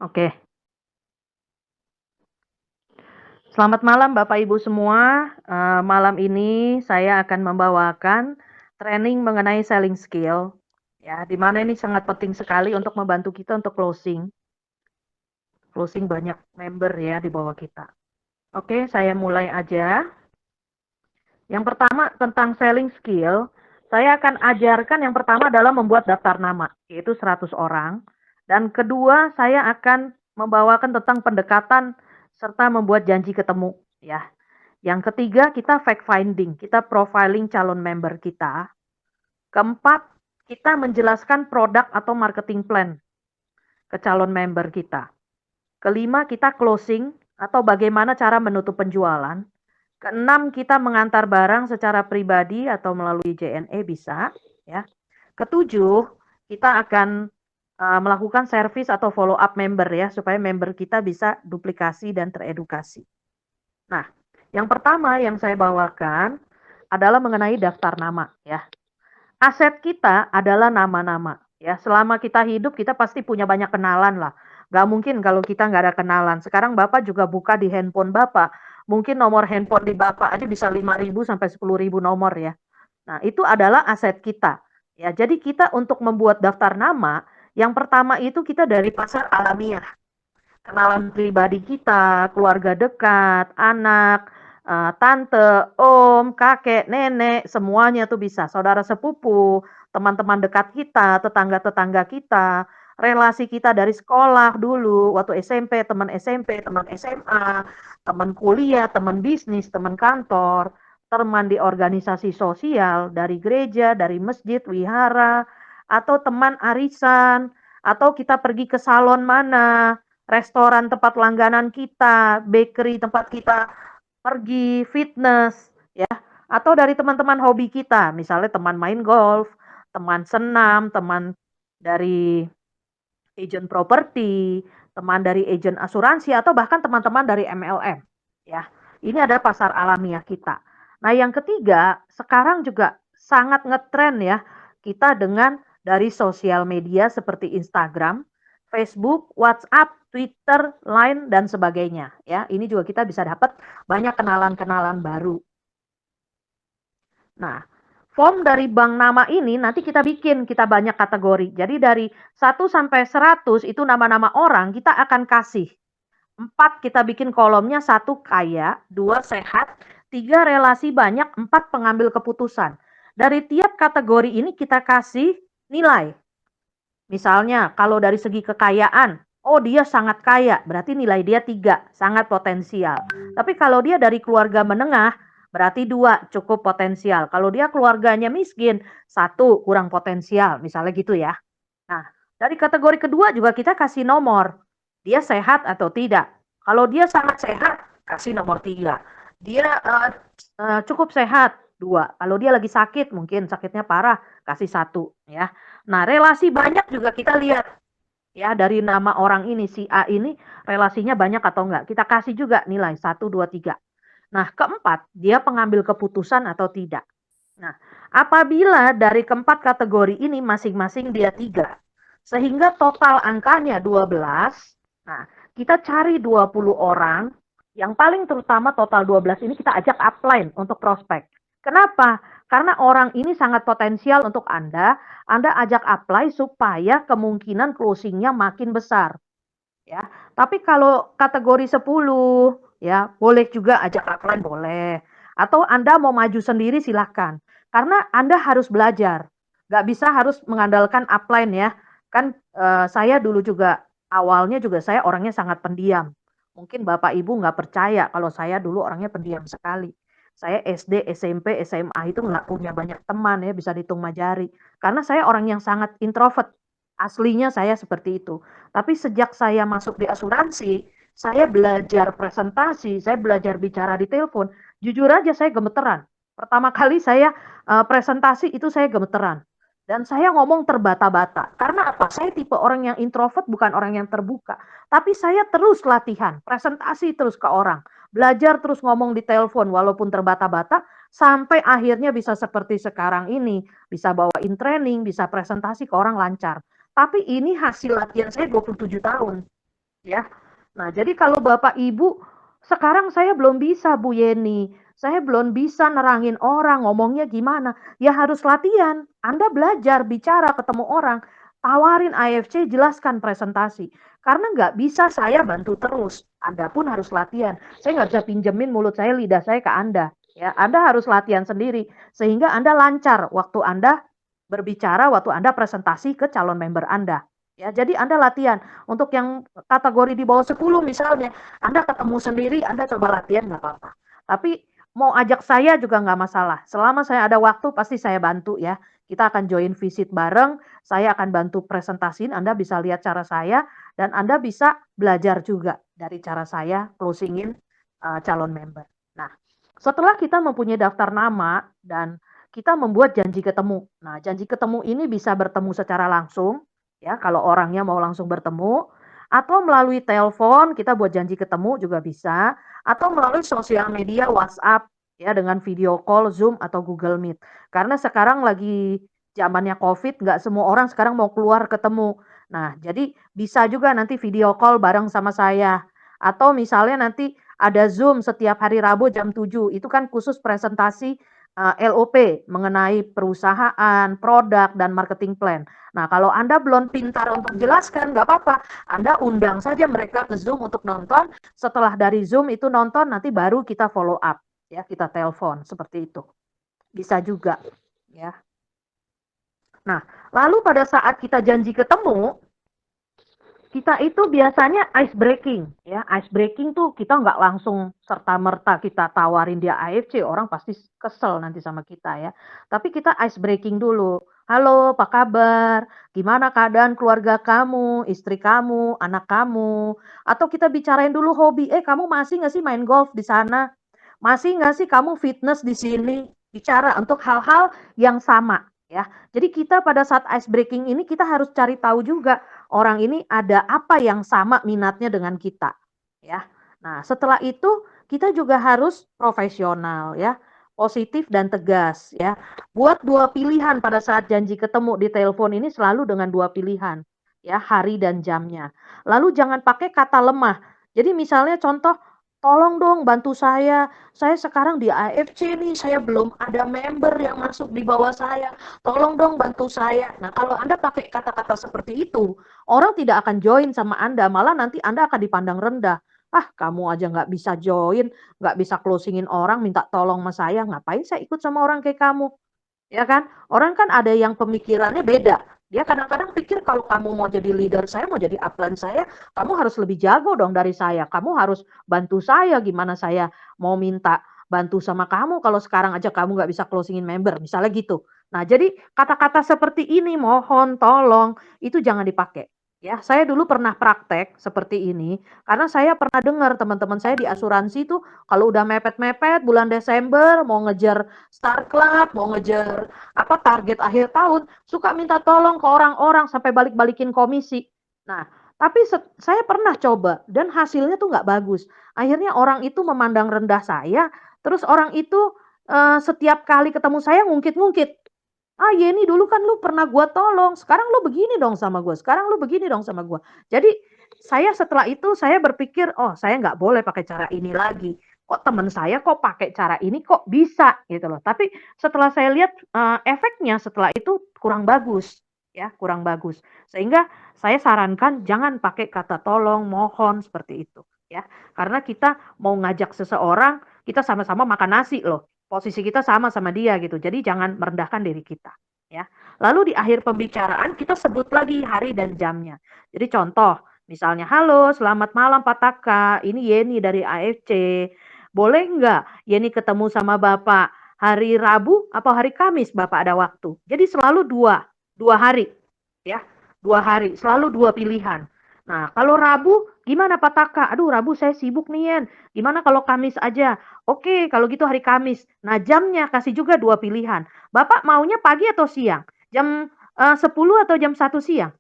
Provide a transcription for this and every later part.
Oke, selamat malam Bapak Ibu semua. Malam ini saya akan membawakan training mengenai selling skill, ya, di mana ini sangat penting sekali untuk membantu kita untuk closing banyak member ya di bawah kita. Oke, saya mulai aja. Yang pertama tentang selling skill, saya akan ajarkan yang pertama adalah membuat daftar nama, yaitu 100 orang. Dan kedua, saya akan membawakan tentang pendekatan serta membuat janji ketemu, ya. Yang ketiga, kita fact finding, kita profiling calon member kita. Keempat, kita menjelaskan produk atau marketing plan ke calon member kita. Kelima, kita closing atau bagaimana cara menutup penjualan. Keenam, kita mengantar barang secara pribadi atau melalui JNE bisa, ya. Ketujuh, kita akan melakukan service atau follow up member ya, supaya member kita bisa duplikasi dan teredukasi. Nah, yang pertama yang saya bawakan adalah mengenai daftar nama ya. Aset kita adalah nama-nama ya. Selama kita hidup kita pasti punya banyak kenalan lah. Gak mungkin kalau kita nggak ada kenalan. Sekarang Bapak juga buka di handphone Bapak. Mungkin nomor handphone di Bapak aja bisa 5.000 sampai 10.000 nomor ya. Nah, itu adalah aset kita. Ya, jadi kita untuk membuat daftar nama, yang pertama itu kita dari pasar alamiah. Kenalan pribadi kita, keluarga dekat, anak, tante, om, kakek, nenek, semuanya tuh bisa. Saudara sepupu, teman-teman dekat kita, tetangga-tetangga kita, relasi kita dari sekolah dulu, waktu SMP, teman SMA, teman kuliah, teman bisnis, teman kantor, teman di organisasi sosial, dari gereja, dari masjid, wihara, atau teman arisan, atau kita pergi ke salon mana, restoran tempat langganan kita, bakery tempat kita pergi, fitness, ya, atau dari teman-teman hobi kita, misalnya teman main golf, teman senam, teman dari agent properti, teman dari agen asuransi, atau bahkan teman-teman dari MLM, ya. Ini ada pasar alamiah kita. Nah, yang ketiga, sekarang juga sangat ngetren ya, kita dengan dari sosial media seperti Instagram, Facebook, WhatsApp, Twitter, Line, dan sebagainya. Ya, ini juga kita bisa dapat banyak kenalan-kenalan baru. Nah, form dari bank nama ini nanti kita bikin, kita banyak kategori. Jadi dari 1 sampai 100 itu nama-nama orang kita akan kasih. 4 kita bikin kolomnya, 1 kaya, 2 sehat, 3 relasi banyak, 4 pengambil keputusan. Dari tiap kategori ini kita kasih nilai. Misalnya kalau dari segi kekayaan, oh dia sangat kaya, berarti nilai dia 3, sangat potensial. Tapi kalau dia dari keluarga menengah, berarti 2, cukup potensial. Kalau dia keluarganya miskin, 1, kurang potensial, misalnya gitu ya. Nah, dari kategori kedua juga kita kasih nomor. Dia sehat atau tidak. Kalau dia sangat sehat, kasih nomor 3. Dia cukup sehat, 2. Kalau dia lagi sakit, mungkin sakitnya parah, kasih 1 ya. Nah, relasi banyak juga kita lihat ya dari nama orang ini, si A ini relasinya banyak atau enggak. Kita kasih juga nilai 1, 2, 3. Nah, keempat, dia pengambil keputusan atau tidak. Nah, apabila dari keempat kategori ini masing-masing dia 3, sehingga total angkanya 12, nah kita cari 20 orang, yang paling terutama total 12 ini kita ajak upline untuk prospek. Kenapa? Karena orang ini sangat potensial untuk Anda ajak apply supaya kemungkinan closingnya makin besar. Ya, tapi kalau kategori 10, ya boleh juga ajak upline boleh. Atau Anda mau maju sendiri silahkan. Karena Anda harus belajar. Nggak bisa harus mengandalkan upline ya. Kan saya dulu juga awalnya juga saya orangnya sangat pendiam. Mungkin Bapak Ibu nggak percaya kalau saya dulu orangnya pendiam sekali. Saya SD, SMP, SMA itu nggak punya banyak teman ya, bisa dihitung jari. Karena saya orang yang sangat introvert. Aslinya saya seperti itu. Tapi sejak saya masuk di asuransi, saya belajar presentasi, saya belajar bicara di telepon, jujur aja saya gemeteran. Pertama kali saya presentasi itu saya gemeteran. Dan saya ngomong terbata-bata. Karena apa? Saya tipe orang yang introvert, bukan orang yang terbuka. Tapi saya terus latihan, presentasi terus ke orang. Belajar terus ngomong di telepon walaupun terbata-bata, sampai akhirnya bisa seperti sekarang ini. Bisa bawain training, bisa presentasi ke orang lancar. Tapi ini hasil latihan saya 27 tahun. ya. Nah, jadi kalau Bapak Ibu, sekarang saya belum bisa Bu Yeni, saya belum bisa nerangin orang ngomongnya gimana. Ya harus latihan. Anda belajar bicara ketemu orang, tawarin AFC, jelaskan presentasi. Karena nggak bisa saya bantu terus. Anda pun harus latihan. Saya nggak bisa pinjemin mulut saya, lidah saya ke Anda. Ya, Anda harus latihan sendiri sehingga Anda lancar waktu Anda berbicara, waktu Anda presentasi ke calon member Anda. Ya, jadi Anda latihan. Untuk yang kategori di bawah 10 misalnya, Anda ketemu sendiri, Anda coba latihan nggak apa-apa. Tapi mau ajak saya juga nggak masalah. Selama saya ada waktu, pasti saya bantu ya. Kita akan join visit bareng, saya akan bantu presentasiin, Anda bisa lihat cara saya, dan Anda bisa belajar juga dari cara saya closingin calon member. Nah, setelah kita mempunyai daftar nama dan kita membuat janji ketemu. Nah, janji ketemu ini bisa bertemu secara langsung, ya, kalau orangnya mau langsung bertemu, atau melalui telepon kita buat janji ketemu juga bisa, atau melalui sosial media WhatsApp, ya, dengan video call, Zoom, atau Google Meet. Karena sekarang lagi zamannya COVID, nggak semua orang sekarang mau keluar ketemu. Nah, jadi bisa juga nanti video call bareng sama saya. Atau misalnya nanti ada Zoom setiap hari Rabu jam 7, itu kan khusus presentasi LOP mengenai perusahaan, produk, dan marketing plan. Nah, kalau Anda belum pintar untuk jelaskan, nggak apa-apa. Anda undang saja mereka ke Zoom untuk nonton. Setelah dari Zoom itu nonton, nanti baru kita follow up. Ya, kita telepon. Seperti itu. Bisa juga. Ya. Nah, lalu pada saat kita janji ketemu, kita itu biasanya ice breaking, ya. Ice breaking tuh kita nggak langsung serta-merta kita tawarin dia AFC, orang pasti kesel nanti sama kita ya. Tapi kita ice breaking dulu. Halo, apa kabar? Gimana keadaan keluarga kamu, istri kamu, anak kamu? Atau kita bicarain dulu hobi. Kamu masih nggak sih main golf di sana? Masih nggak sih kamu fitness di sini? Bicara untuk hal-hal yang sama, ya. Jadi kita pada saat ice breaking ini kita harus cari tahu juga orang ini ada apa yang sama minatnya dengan kita, ya. Nah, setelah itu kita juga harus profesional ya, positif dan tegas ya. Buat dua pilihan pada saat janji ketemu di telepon ini selalu dengan dua pilihan ya, hari dan jamnya. Lalu jangan pakai kata lemah. Jadi misalnya contoh, tolong dong bantu saya sekarang di AFC nih, saya belum ada member yang masuk di bawah saya. Tolong dong bantu saya. Nah, kalau Anda pakai kata-kata seperti itu, orang tidak akan join sama Anda, malah nanti Anda akan dipandang rendah. Ah, kamu aja nggak bisa join, nggak bisa closingin orang, minta tolong sama saya, ngapain saya ikut sama orang kayak kamu? Ya kan? Orang kan ada yang pemikirannya beda. Dia kadang-kadang pikir kalau kamu mau jadi leader saya, mau jadi upline saya, kamu harus lebih jago dong dari saya. Kamu harus bantu saya, gimana saya mau minta bantu sama kamu kalau sekarang aja kamu nggak bisa closingin member, misalnya gitu. Nah, jadi kata-kata seperti ini, mohon, tolong, itu jangan dipakai. Ya, saya dulu pernah praktek seperti ini, karena saya pernah dengar teman-teman saya di asuransi tuh kalau udah mepet-mepet bulan Desember mau ngejar Star Club, mau ngejar apa target akhir tahun, suka minta tolong ke orang-orang sampai balik-balikin komisi. Nah, tapi saya pernah coba dan hasilnya tuh nggak bagus. Akhirnya orang itu memandang rendah saya, terus orang itu setiap kali ketemu saya ngungkit-ngungkit. Ah, Yeni dulu kan lu pernah gua tolong, sekarang lu begini dong sama gua, sekarang lu begini dong sama gua. Jadi saya setelah itu saya berpikir, oh saya nggak boleh pakai cara ini lagi. Kok teman saya kok pakai cara ini kok bisa gitu loh. Tapi setelah saya lihat efeknya setelah itu kurang bagus, ya kurang bagus. Sehingga saya sarankan jangan pakai kata tolong, mohon seperti itu, ya. Karena kita mau ngajak seseorang, kita sama-sama makan nasi loh. Posisi kita sama sama dia gitu. Jadi jangan merendahkan diri kita, ya. Lalu di akhir pembicaraan kita sebut lagi hari dan jamnya. Jadi contoh, misalnya, halo, selamat malam Pak Taka, ini Yeni dari AFC. Boleh nggak Yeni ketemu sama Bapak hari Rabu atau hari Kamis Bapak ada waktu? Jadi selalu dua hari, ya, 2 hari, selalu dua pilihan. Nah, kalau Rabu, gimana Pak Taka? Aduh, Rabu saya sibuk nih, Yen. Gimana kalau Kamis aja? Oke, kalau gitu hari Kamis. Nah, jamnya kasih juga dua pilihan. Bapak maunya pagi atau siang? Jam 10 atau jam 1 siang?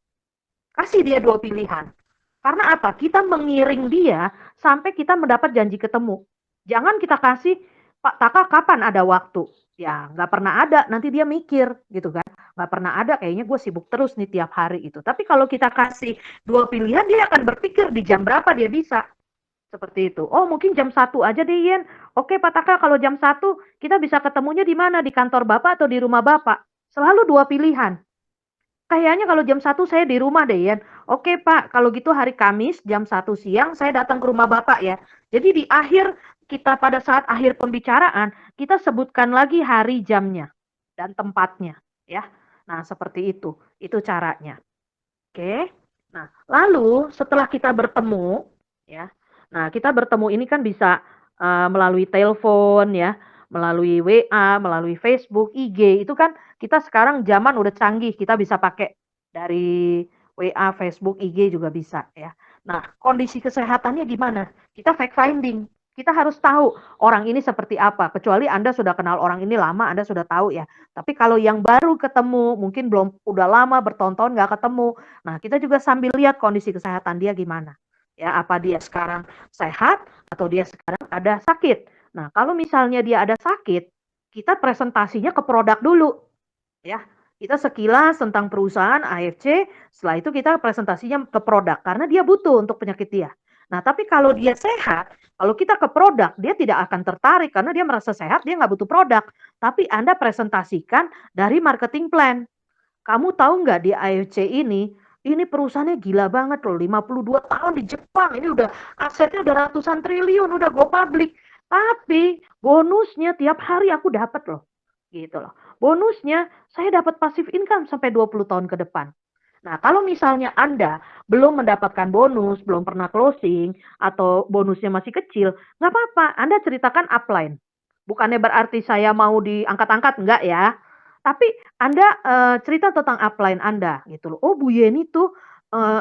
Kasih dia dua pilihan. Karena apa? Kita mengiring dia sampai kita mendapat janji ketemu. Jangan kita kasih, Pak Taka kapan ada waktu? Ya, nggak pernah ada. Nanti dia mikir, gitu kan. nggak pernah ada kayaknya gue sibuk terus nih tiap hari itu. Tapi kalau kita kasih 2 pilihan, dia akan berpikir di jam berapa dia bisa. Seperti itu. Oh, mungkin jam 1 aja deh, Yen. Oke, Pak Taka, kalau jam 1 kita bisa ketemunya di mana? Di kantor Bapak atau di rumah Bapak? Selalu 2 pilihan. Kayaknya kalau jam 1 saya di rumah deh, Yen. Oke, Pak, kalau gitu hari Kamis jam 1 siang saya datang ke rumah Bapak ya. Jadi di akhir kita pada saat akhir pembicaraan, kita sebutkan lagi hari jamnya dan tempatnya ya. Nah, seperti itu. Itu caranya. Oke. Nah, lalu setelah kita bertemu, ya. Nah, kita bertemu ini kan bisa melalui telepon ya, melalui WA, melalui Facebook, IG. Itu kan kita sekarang zaman udah canggih, kita bisa pakai dari WA, Facebook, IG juga bisa ya. Nah, kondisi kesehatannya gimana? Kita fact finding. Kita harus tahu orang ini seperti apa. Kecuali Anda sudah kenal orang ini lama, Anda sudah tahu ya. Tapi kalau yang baru ketemu, mungkin belum udah lama bertahun-tahun nggak ketemu. Nah, kita juga sambil lihat kondisi kesehatan dia gimana. Ya, apa dia sekarang sehat atau dia sekarang ada sakit. Nah, kalau misalnya dia ada sakit, kita presentasinya ke produk dulu. Ya, kita sekilas tentang perusahaan AFC, setelah itu kita presentasinya ke produk karena dia butuh untuk penyakit dia. Nah, tapi kalau dia sehat, kalau kita ke produk, dia tidak akan tertarik karena dia merasa sehat, dia nggak butuh produk. Tapi Anda presentasikan dari marketing plan. Kamu tahu nggak di AFC ini perusahaannya gila banget loh, 52 tahun di Jepang, ini udah asetnya udah ratusan triliun, udah go public. Tapi bonusnya tiap hari aku dapat loh, gitu loh. Bonusnya saya dapat passive income sampai 20 tahun ke depan. Nah, kalau misalnya Anda belum mendapatkan bonus, belum pernah closing, atau bonusnya masih kecil, nggak apa-apa, Anda ceritakan upline. Bukannya berarti saya mau diangkat-angkat, enggak ya. Tapi Anda cerita tentang upline Anda gitu loh. Oh, Bu Yeni tuh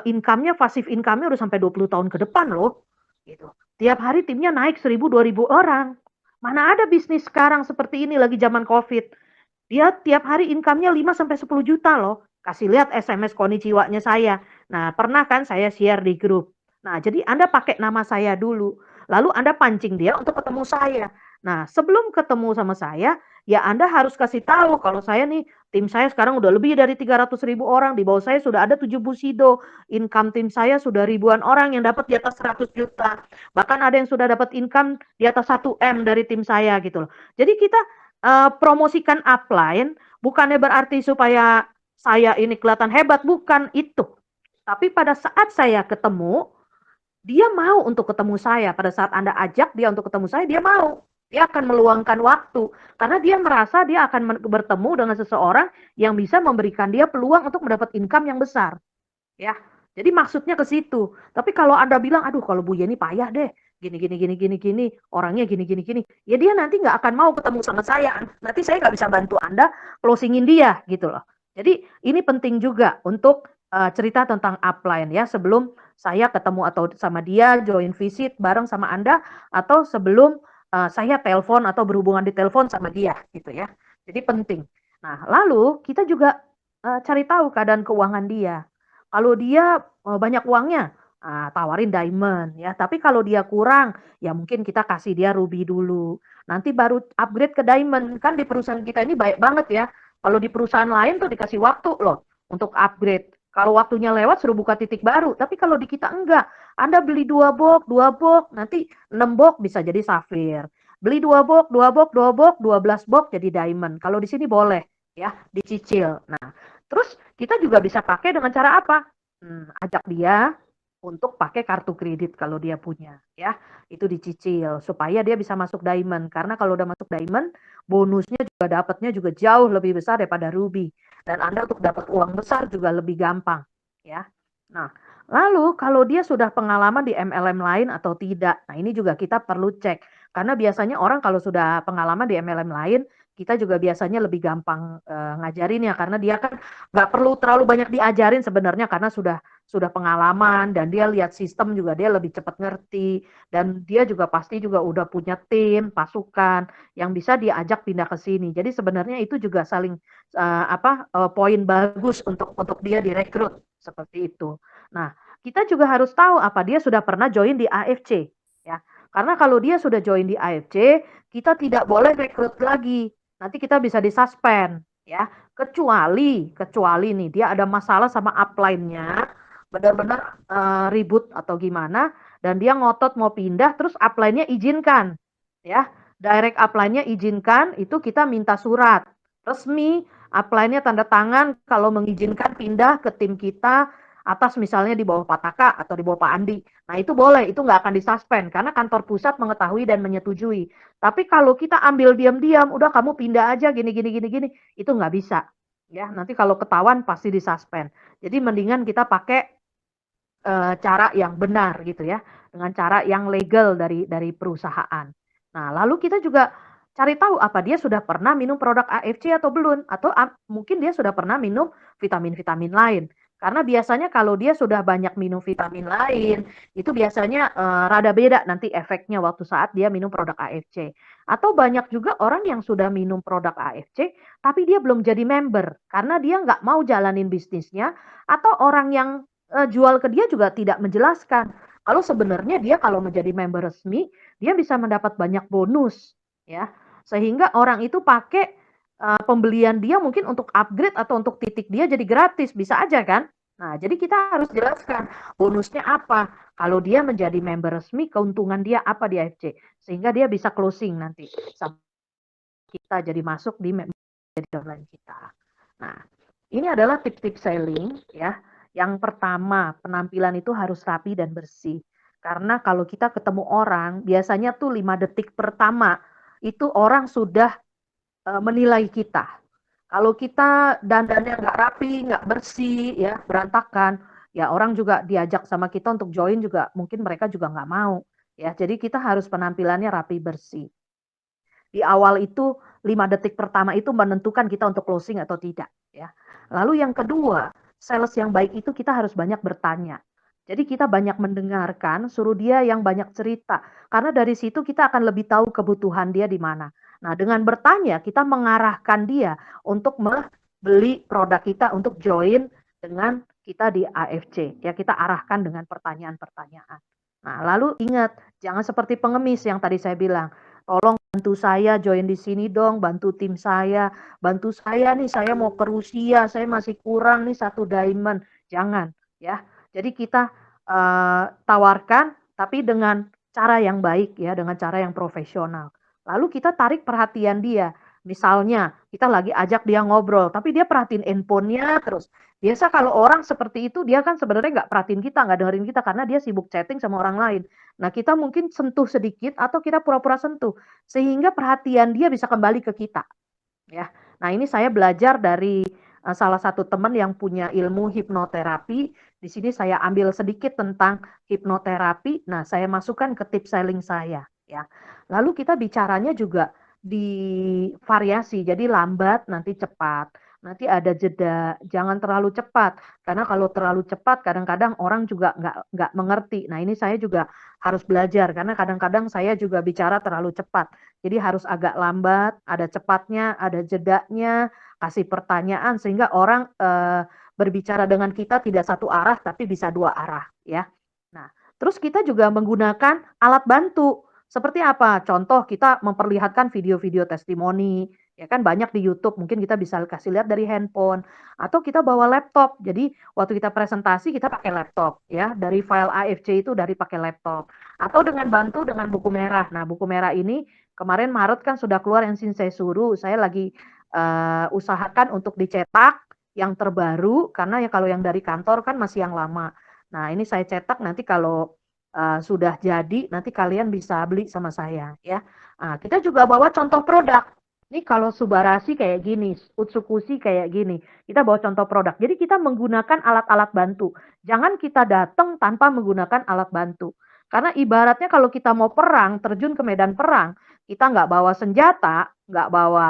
income-nya, passive income-nya udah sampai 20 tahun ke depan loh. Gitu. Tiap hari timnya naik 1.000 2.000 orang. Mana ada bisnis sekarang seperti ini lagi zaman Covid. Dia tiap hari income-nya 5 sampai 10 juta loh. Kasih lihat SMS konnichiwa-nya saya. Nah, pernah kan saya share di grup. Nah, jadi Anda pakai nama saya dulu. Lalu Anda pancing dia untuk ketemu saya. Nah, sebelum ketemu sama saya, ya Anda harus kasih tahu kalau saya nih, tim saya sekarang udah lebih dari 300.000 orang. Di bawah saya sudah ada 7 Bushido. Income tim saya sudah ribuan orang yang dapat di atas 100 juta. Bahkan ada yang sudah dapat income di atas 1 M dari tim saya gitu loh. Jadi kita promosikan upline bukannya berarti supaya saya ini kelihatan hebat, bukan itu. Tapi pada saat saya ketemu, dia mau untuk ketemu saya. Pada saat Anda ajak dia untuk ketemu saya, dia mau. Dia akan meluangkan waktu karena dia merasa dia akan bertemu dengan seseorang yang bisa memberikan dia peluang untuk mendapat income yang besar. Ya. Jadi maksudnya ke situ. Tapi kalau Anda bilang, aduh kalau Bu Yeni payah deh, gini gini gini gini gini, orangnya gini gini gini, ya dia nanti nggak akan mau ketemu sama saya. Nanti saya nggak bisa bantu Anda closingin dia gitu loh. Jadi ini penting juga untuk cerita tentang upline ya sebelum saya ketemu atau sama dia join visit bareng sama Anda atau sebelum saya telepon atau berhubungan di telepon sama dia gitu ya. Jadi penting. Nah, lalu kita juga cari tahu keadaan keuangan dia. Kalau dia banyak uangnya, tawarin diamond ya. Tapi kalau dia kurang, ya mungkin kita kasih dia ruby dulu. Nanti baru upgrade ke diamond. Kan di perusahaan kita ini baik banget ya. Kalau di perusahaan lain tuh dikasih waktu loh untuk upgrade. Kalau waktunya lewat suruh buka titik baru. Tapi kalau di kita enggak. Anda beli 2 box, nanti 6 box bisa jadi safir. Beli 2 box, 2 box, 2 box, 12 box jadi diamond. Kalau di sini boleh ya, dicicil. Nah, terus kita juga bisa pakai dengan cara apa? Ajak dia untuk pakai kartu kredit kalau dia punya, ya. Itu dicicil supaya dia bisa masuk diamond. Karena kalau udah masuk diamond, bonusnya juga dapatnya juga jauh lebih besar daripada ruby. Dan Anda untuk dapat uang besar juga lebih gampang, ya. Nah, lalu kalau dia sudah pengalaman di MLM lain atau tidak. Nah, ini juga kita perlu cek. Karena biasanya orang kalau sudah pengalaman di MLM lain, kita juga biasanya lebih gampang ngajarin ya karena dia kan nggak perlu terlalu banyak diajarin sebenarnya karena sudah pengalaman dan dia lihat sistem juga dia lebih cepat ngerti dan dia juga pasti juga udah punya tim pasukan yang bisa diajak pindah ke sini. Jadi sebenarnya itu juga saling poin bagus untuk dia direkrut seperti itu. Nah, kita juga harus tahu apa dia sudah pernah join di AFC ya. Karena kalau dia sudah join di AFC, kita tidak boleh rekrut lagi. Nanti kita bisa disuspend ya. Kecuali nih dia ada masalah sama upline-nya, benar-benar ribut atau gimana, dan dia ngotot mau pindah, terus upline-nya izinkan, ya. Direct upline-nya izinkan, itu kita minta surat resmi, upline-nya tanda tangan kalau mengizinkan pindah ke tim kita atas misalnya di bawah Pak Taka atau di bawah Pak Andi. Nah itu boleh, itu nggak akan disuspend karena kantor pusat mengetahui dan menyetujui. Tapi kalau kita ambil diam-diam, udah kamu pindah aja gini gini gini gini, itu nggak bisa. Ya, nanti kalau ketahuan pasti disuspend. Jadi mendingan kita pakai cara yang benar gitu ya, dengan cara yang legal dari perusahaan. Nah, lalu kita juga cari tahu apa dia sudah pernah minum produk AFC atau belum, atau mungkin dia sudah pernah minum vitamin-vitamin lain. Karena biasanya kalau dia sudah banyak minum vitamin lain, itu biasanya rada beda nanti efeknya waktu saat dia minum produk AFC. Atau banyak juga orang yang sudah minum produk AFC, tapi dia belum jadi member karena dia nggak mau jalanin bisnisnya, atau orang yang jual ke dia juga tidak menjelaskan kalau sebenarnya dia kalau menjadi member resmi dia bisa mendapat banyak bonus ya, sehingga orang itu pakai pembelian dia mungkin untuk upgrade atau untuk titik dia jadi gratis, bisa aja kan. Nah, jadi kita harus jelaskan bonusnya apa kalau dia menjadi member resmi, keuntungan dia apa di AFC, sehingga dia bisa closing nanti sama kita jadi masuk di jadi online kita. Nah, ini adalah tips-tips selling ya. Yang pertama, penampilan itu harus rapi dan bersih. Karena kalau kita ketemu orang, biasanya tuh 5 detik pertama itu orang sudah menilai kita. Kalau kita dandannya nggak rapi, nggak bersih, ya berantakan, ya orang juga diajak sama kita untuk join juga mungkin mereka juga nggak mau. Ya, jadi kita harus penampilannya rapi bersih. Di awal itu 5 detik pertama itu menentukan kita untuk closing atau tidak ya. Lalu yang kedua, sales yang baik itu kita harus banyak bertanya. Jadi kita banyak mendengarkan, suruh dia yang banyak cerita. Karena dari situ kita akan lebih tahu kebutuhan dia di mana. Nah, dengan bertanya kita mengarahkan dia untuk membeli produk kita untuk join dengan kita di AFC. Ya, kita arahkan dengan pertanyaan-pertanyaan. Nah, lalu ingat, jangan seperti pengemis yang tadi saya bilang. Tolong bantu saya join di sini dong, bantu tim saya, bantu saya nih, saya mau ke Rusia, saya masih kurang nih 1 diamond. Jangan ya. Jadi kita tawarkan tapi dengan cara yang baik ya, dengan cara yang profesional. Lalu kita tarik perhatian dia. Misalnya kita lagi ajak dia ngobrol, tapi dia perhatiin handphonenya terus. Biasa kalau orang seperti itu dia kan sebenarnya nggak perhatiin kita, nggak dengerin kita karena dia sibuk chatting sama orang lain. Nah, kita mungkin sentuh sedikit atau kita pura-pura sentuh sehingga perhatian dia bisa kembali ke kita, ya. Nah, ini saya belajar dari salah satu teman yang punya ilmu hipnoterapi. Di sini saya ambil sedikit tentang hipnoterapi. Nah, saya masukkan ke tips selling saya, ya. Lalu kita bicaranya juga di variasi, jadi lambat nanti cepat. Nanti ada jeda, jangan terlalu cepat. Karena kalau terlalu cepat kadang-kadang orang juga nggak mengerti. Nah, ini saya juga harus belajar karena kadang-kadang saya juga bicara terlalu cepat. Jadi harus agak lambat, ada cepatnya, ada jedanya, kasih pertanyaan sehingga orang berbicara dengan kita tidak satu arah tapi bisa 2 arah ya. Nah, terus kita juga menggunakan alat bantu. Seperti apa? Contoh kita memperlihatkan video-video testimoni, ya kan banyak di YouTube, mungkin kita bisa kasih lihat dari handphone atau kita bawa laptop. Jadi waktu kita presentasi kita pakai laptop ya, dari file AFC itu dari pakai laptop atau dengan bantu dengan buku merah. Nah, buku merah ini kemarin Maret kan sudah keluar yang saya suruh, saya lagi usahakan untuk dicetak yang terbaru karena ya kalau yang dari kantor kan masih yang lama. Nah, ini saya cetak nanti kalau sudah jadi nanti kalian bisa beli sama saya ya. Nah, kita juga bawa contoh produk. Ini kalau Subarasi kayak gini, Utsukushi kayak gini. Kita bawa contoh produk. Jadi kita menggunakan alat-alat bantu. Jangan kita datang tanpa menggunakan alat bantu. Karena ibaratnya kalau kita mau perang, terjun ke medan perang, kita nggak bawa senjata, nggak bawa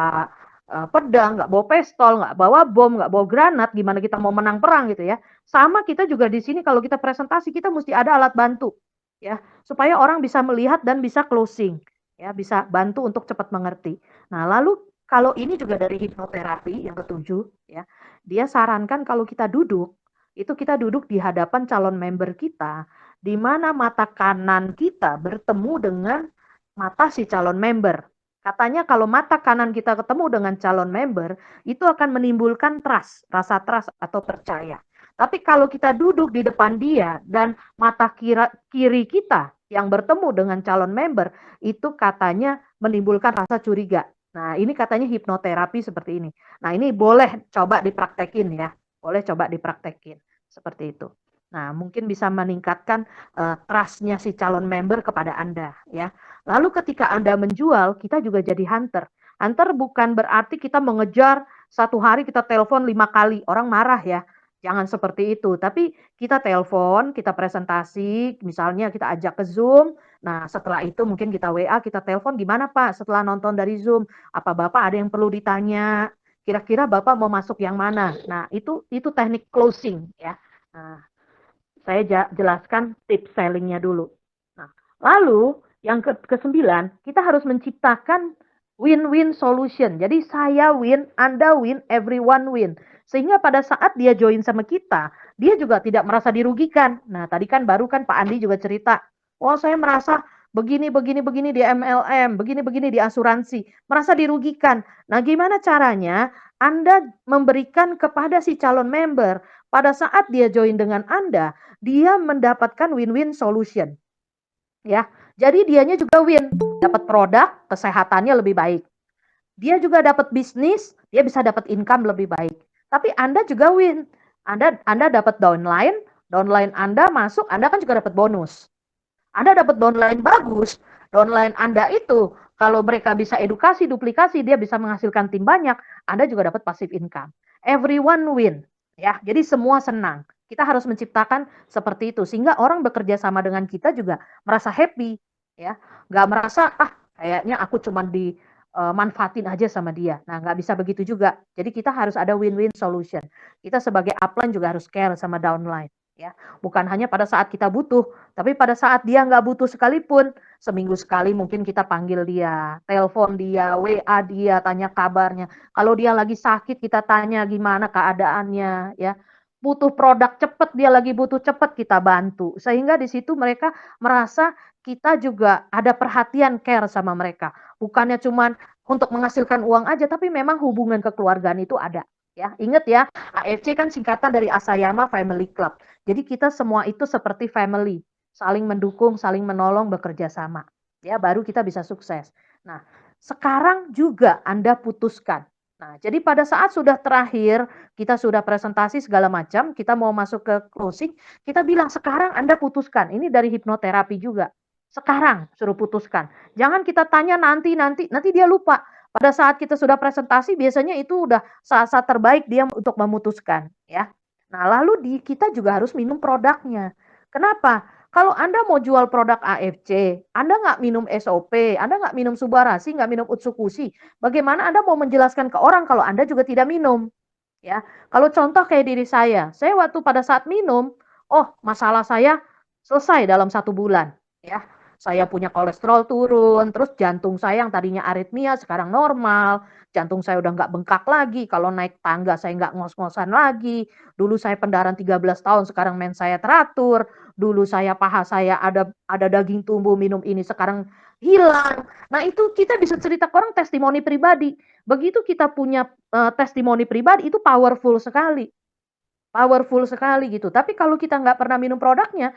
pedang, nggak bawa pistol, nggak bawa bom, nggak bawa granat, gimana kita mau menang perang gitu ya. Sama kita juga di sini kalau kita presentasi kita mesti ada alat bantu ya, supaya orang bisa melihat dan bisa closing ya, bisa bantu untuk cepat mengerti. Nah, lalu kalau ini juga dari hipnoterapi yang ketujuh ya, dia sarankan kalau kita duduk, itu kita duduk di hadapan calon member kita, di mana mata kanan kita bertemu dengan mata si calon member. Katanya kalau mata kanan kita ketemu dengan calon member, itu akan menimbulkan trust, rasa trust atau percaya. Tapi kalau kita duduk di depan dia dan mata kiri kita yang bertemu dengan calon member, itu katanya menimbulkan rasa curiga. Nah, ini katanya hipnoterapi seperti ini. Nah, ini boleh coba dipraktekin ya. Boleh coba dipraktekin seperti itu. Nah, mungkin bisa meningkatkan trust-nya si calon member kepada Anda ya. Lalu ketika Anda menjual, kita juga jadi hunter. Hunter bukan berarti kita mengejar satu hari kita telepon 5 kali. Orang marah ya. Jangan seperti itu. Tapi kita telepon, kita presentasi, misalnya kita ajak ke Zoom. Nah, setelah itu mungkin kita WA, kita telepon, gimana Pak setelah nonton dari Zoom? Apa Bapak ada yang perlu ditanya? Kira-kira Bapak mau masuk yang mana? Nah, itu teknik closing ya. Nah, saya jelaskan tips sellingnya dulu. Nah, lalu yang ke-9, kita harus menciptakan win-win solution. Jadi saya win, Anda win, everyone win. Sehingga pada saat dia join sama kita, dia juga tidak merasa dirugikan. Nah, tadi kan baru kan Pak Andi juga cerita, oh saya merasa begini, begini, begini di MLM, begini, begini di asuransi. Merasa dirugikan. Nah, gimana caranya Anda memberikan kepada si calon member, pada saat dia join dengan Anda, dia mendapatkan win-win solution. Ya, jadi dianya juga win, dapat produk, kesehatannya lebih baik. Dia juga dapat bisnis, dia bisa dapat income lebih baik. Tapi Anda juga win. Anda dapat downline, downline Anda masuk, Anda kan juga dapat bonus. Anda dapat downline bagus, downline Anda itu kalau mereka bisa edukasi, duplikasi, dia bisa menghasilkan tim banyak, Anda juga dapat passive income. Everyone win, ya. Jadi semua senang. Kita harus menciptakan seperti itu sehingga orang bekerja sama dengan kita juga merasa happy, ya. Nggak merasa kayaknya aku cuma dimanfaatin aja sama dia. Nah, nggak bisa begitu juga. Jadi kita harus ada win-win solution. Kita sebagai upline juga harus care sama downline, ya. Bukan hanya pada saat kita butuh, tapi pada saat dia nggak butuh sekalipun, seminggu sekali mungkin kita panggil dia, telepon dia, WA dia, tanya kabarnya. Kalau dia lagi sakit, kita tanya gimana keadaannya, ya. Butuh produk cepet, dia lagi butuh cepet, kita bantu. Sehingga di situ mereka merasa kita juga ada perhatian, care sama mereka. Bukannya cuman untuk menghasilkan uang aja, tapi memang hubungan kekeluargaan itu ada. Ya, ingat ya, AFC kan singkatan dari Asayama Family Club. Jadi kita semua itu seperti family, saling mendukung, saling menolong, bekerja sama. Ya, baru kita bisa sukses. Nah, sekarang juga Anda putuskan. Nah, jadi pada saat sudah terakhir, kita sudah presentasi segala macam, kita mau masuk ke closing, kita bilang sekarang Anda putuskan. Ini dari hipnoterapi juga. Sekarang suruh putuskan. Jangan kita tanya nanti dia lupa. Pada saat kita sudah presentasi, biasanya itu udah saat-saat terbaik dia untuk memutuskan, ya. Nah, lalu kita juga harus minum produknya. Kenapa? Kalau Anda mau jual produk AFC, Anda nggak minum SOP, Anda nggak minum Subarashi, nggak minum Utsukushi, bagaimana Anda mau menjelaskan ke orang kalau Anda juga tidak minum? Ya, kalau contoh kayak diri saya waktu pada saat minum, oh masalah saya selesai dalam 1 bulan. Ya, saya punya kolesterol turun, terus jantung saya yang tadinya aritmia sekarang normal, jantung saya udah nggak bengkak lagi, kalau naik tangga saya nggak ngos-ngosan lagi, dulu saya pendarahan 13 tahun, sekarang men saya teratur, dulu saya paha saya ada daging tumbuh minum ini, sekarang hilang. Nah itu kita bisa cerita ke orang testimoni pribadi. Begitu kita punya testimoni pribadi itu powerful sekali gitu. Tapi kalau kita nggak pernah minum produknya,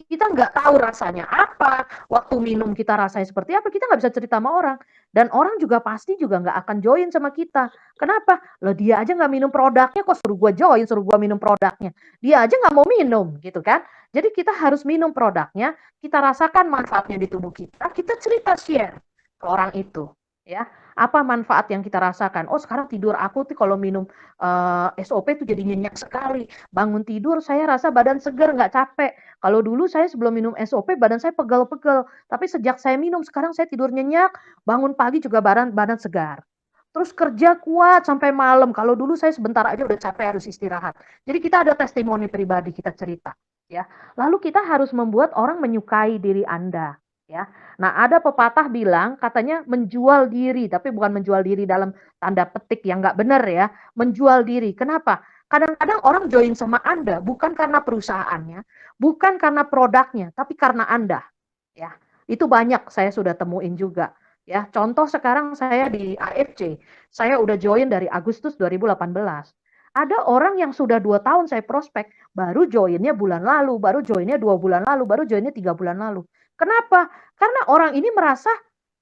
kita nggak tahu rasanya apa, waktu minum kita rasanya seperti apa, kita nggak bisa cerita sama orang. Dan orang juga pasti juga nggak akan join sama kita. Kenapa? Loh dia aja nggak minum produknya, kok suruh gue join, suruh gue minum produknya. Dia aja nggak mau minum, gitu kan. Jadi kita harus minum produknya, kita rasakan manfaatnya di tubuh kita cerita share ke orang itu. Ya, apa manfaat yang kita rasakan? Oh sekarang tidur aku tuh kalau minum SOP tuh jadi nyenyak sekali. Bangun tidur saya rasa badan segar, nggak capek. Kalau dulu saya sebelum minum SOP badan saya pegel-pegel, tapi sejak saya minum sekarang saya tidur nyenyak, bangun pagi juga badan badan segar. Terus kerja kuat sampai malam. Kalau dulu saya sebentar aja udah capek harus istirahat. Jadi kita ada testimoni pribadi, kita cerita, ya. Lalu kita harus membuat orang menyukai diri Anda, ya. Nah, ada pepatah bilang katanya menjual diri, tapi bukan menjual diri dalam tanda petik yang nggak benar ya, menjual diri. Kenapa? Kadang-kadang orang join sama Anda bukan karena perusahaannya, bukan karena produknya, tapi karena Anda. Ya, itu banyak saya sudah temuin juga. Ya, contoh sekarang saya di AFC, saya udah join dari Agustus 2018. Ada orang yang sudah 2 tahun saya prospek, baru joinnya bulan lalu, baru joinnya 2 bulan lalu, baru joinnya 3 bulan lalu. Kenapa? Karena orang ini merasa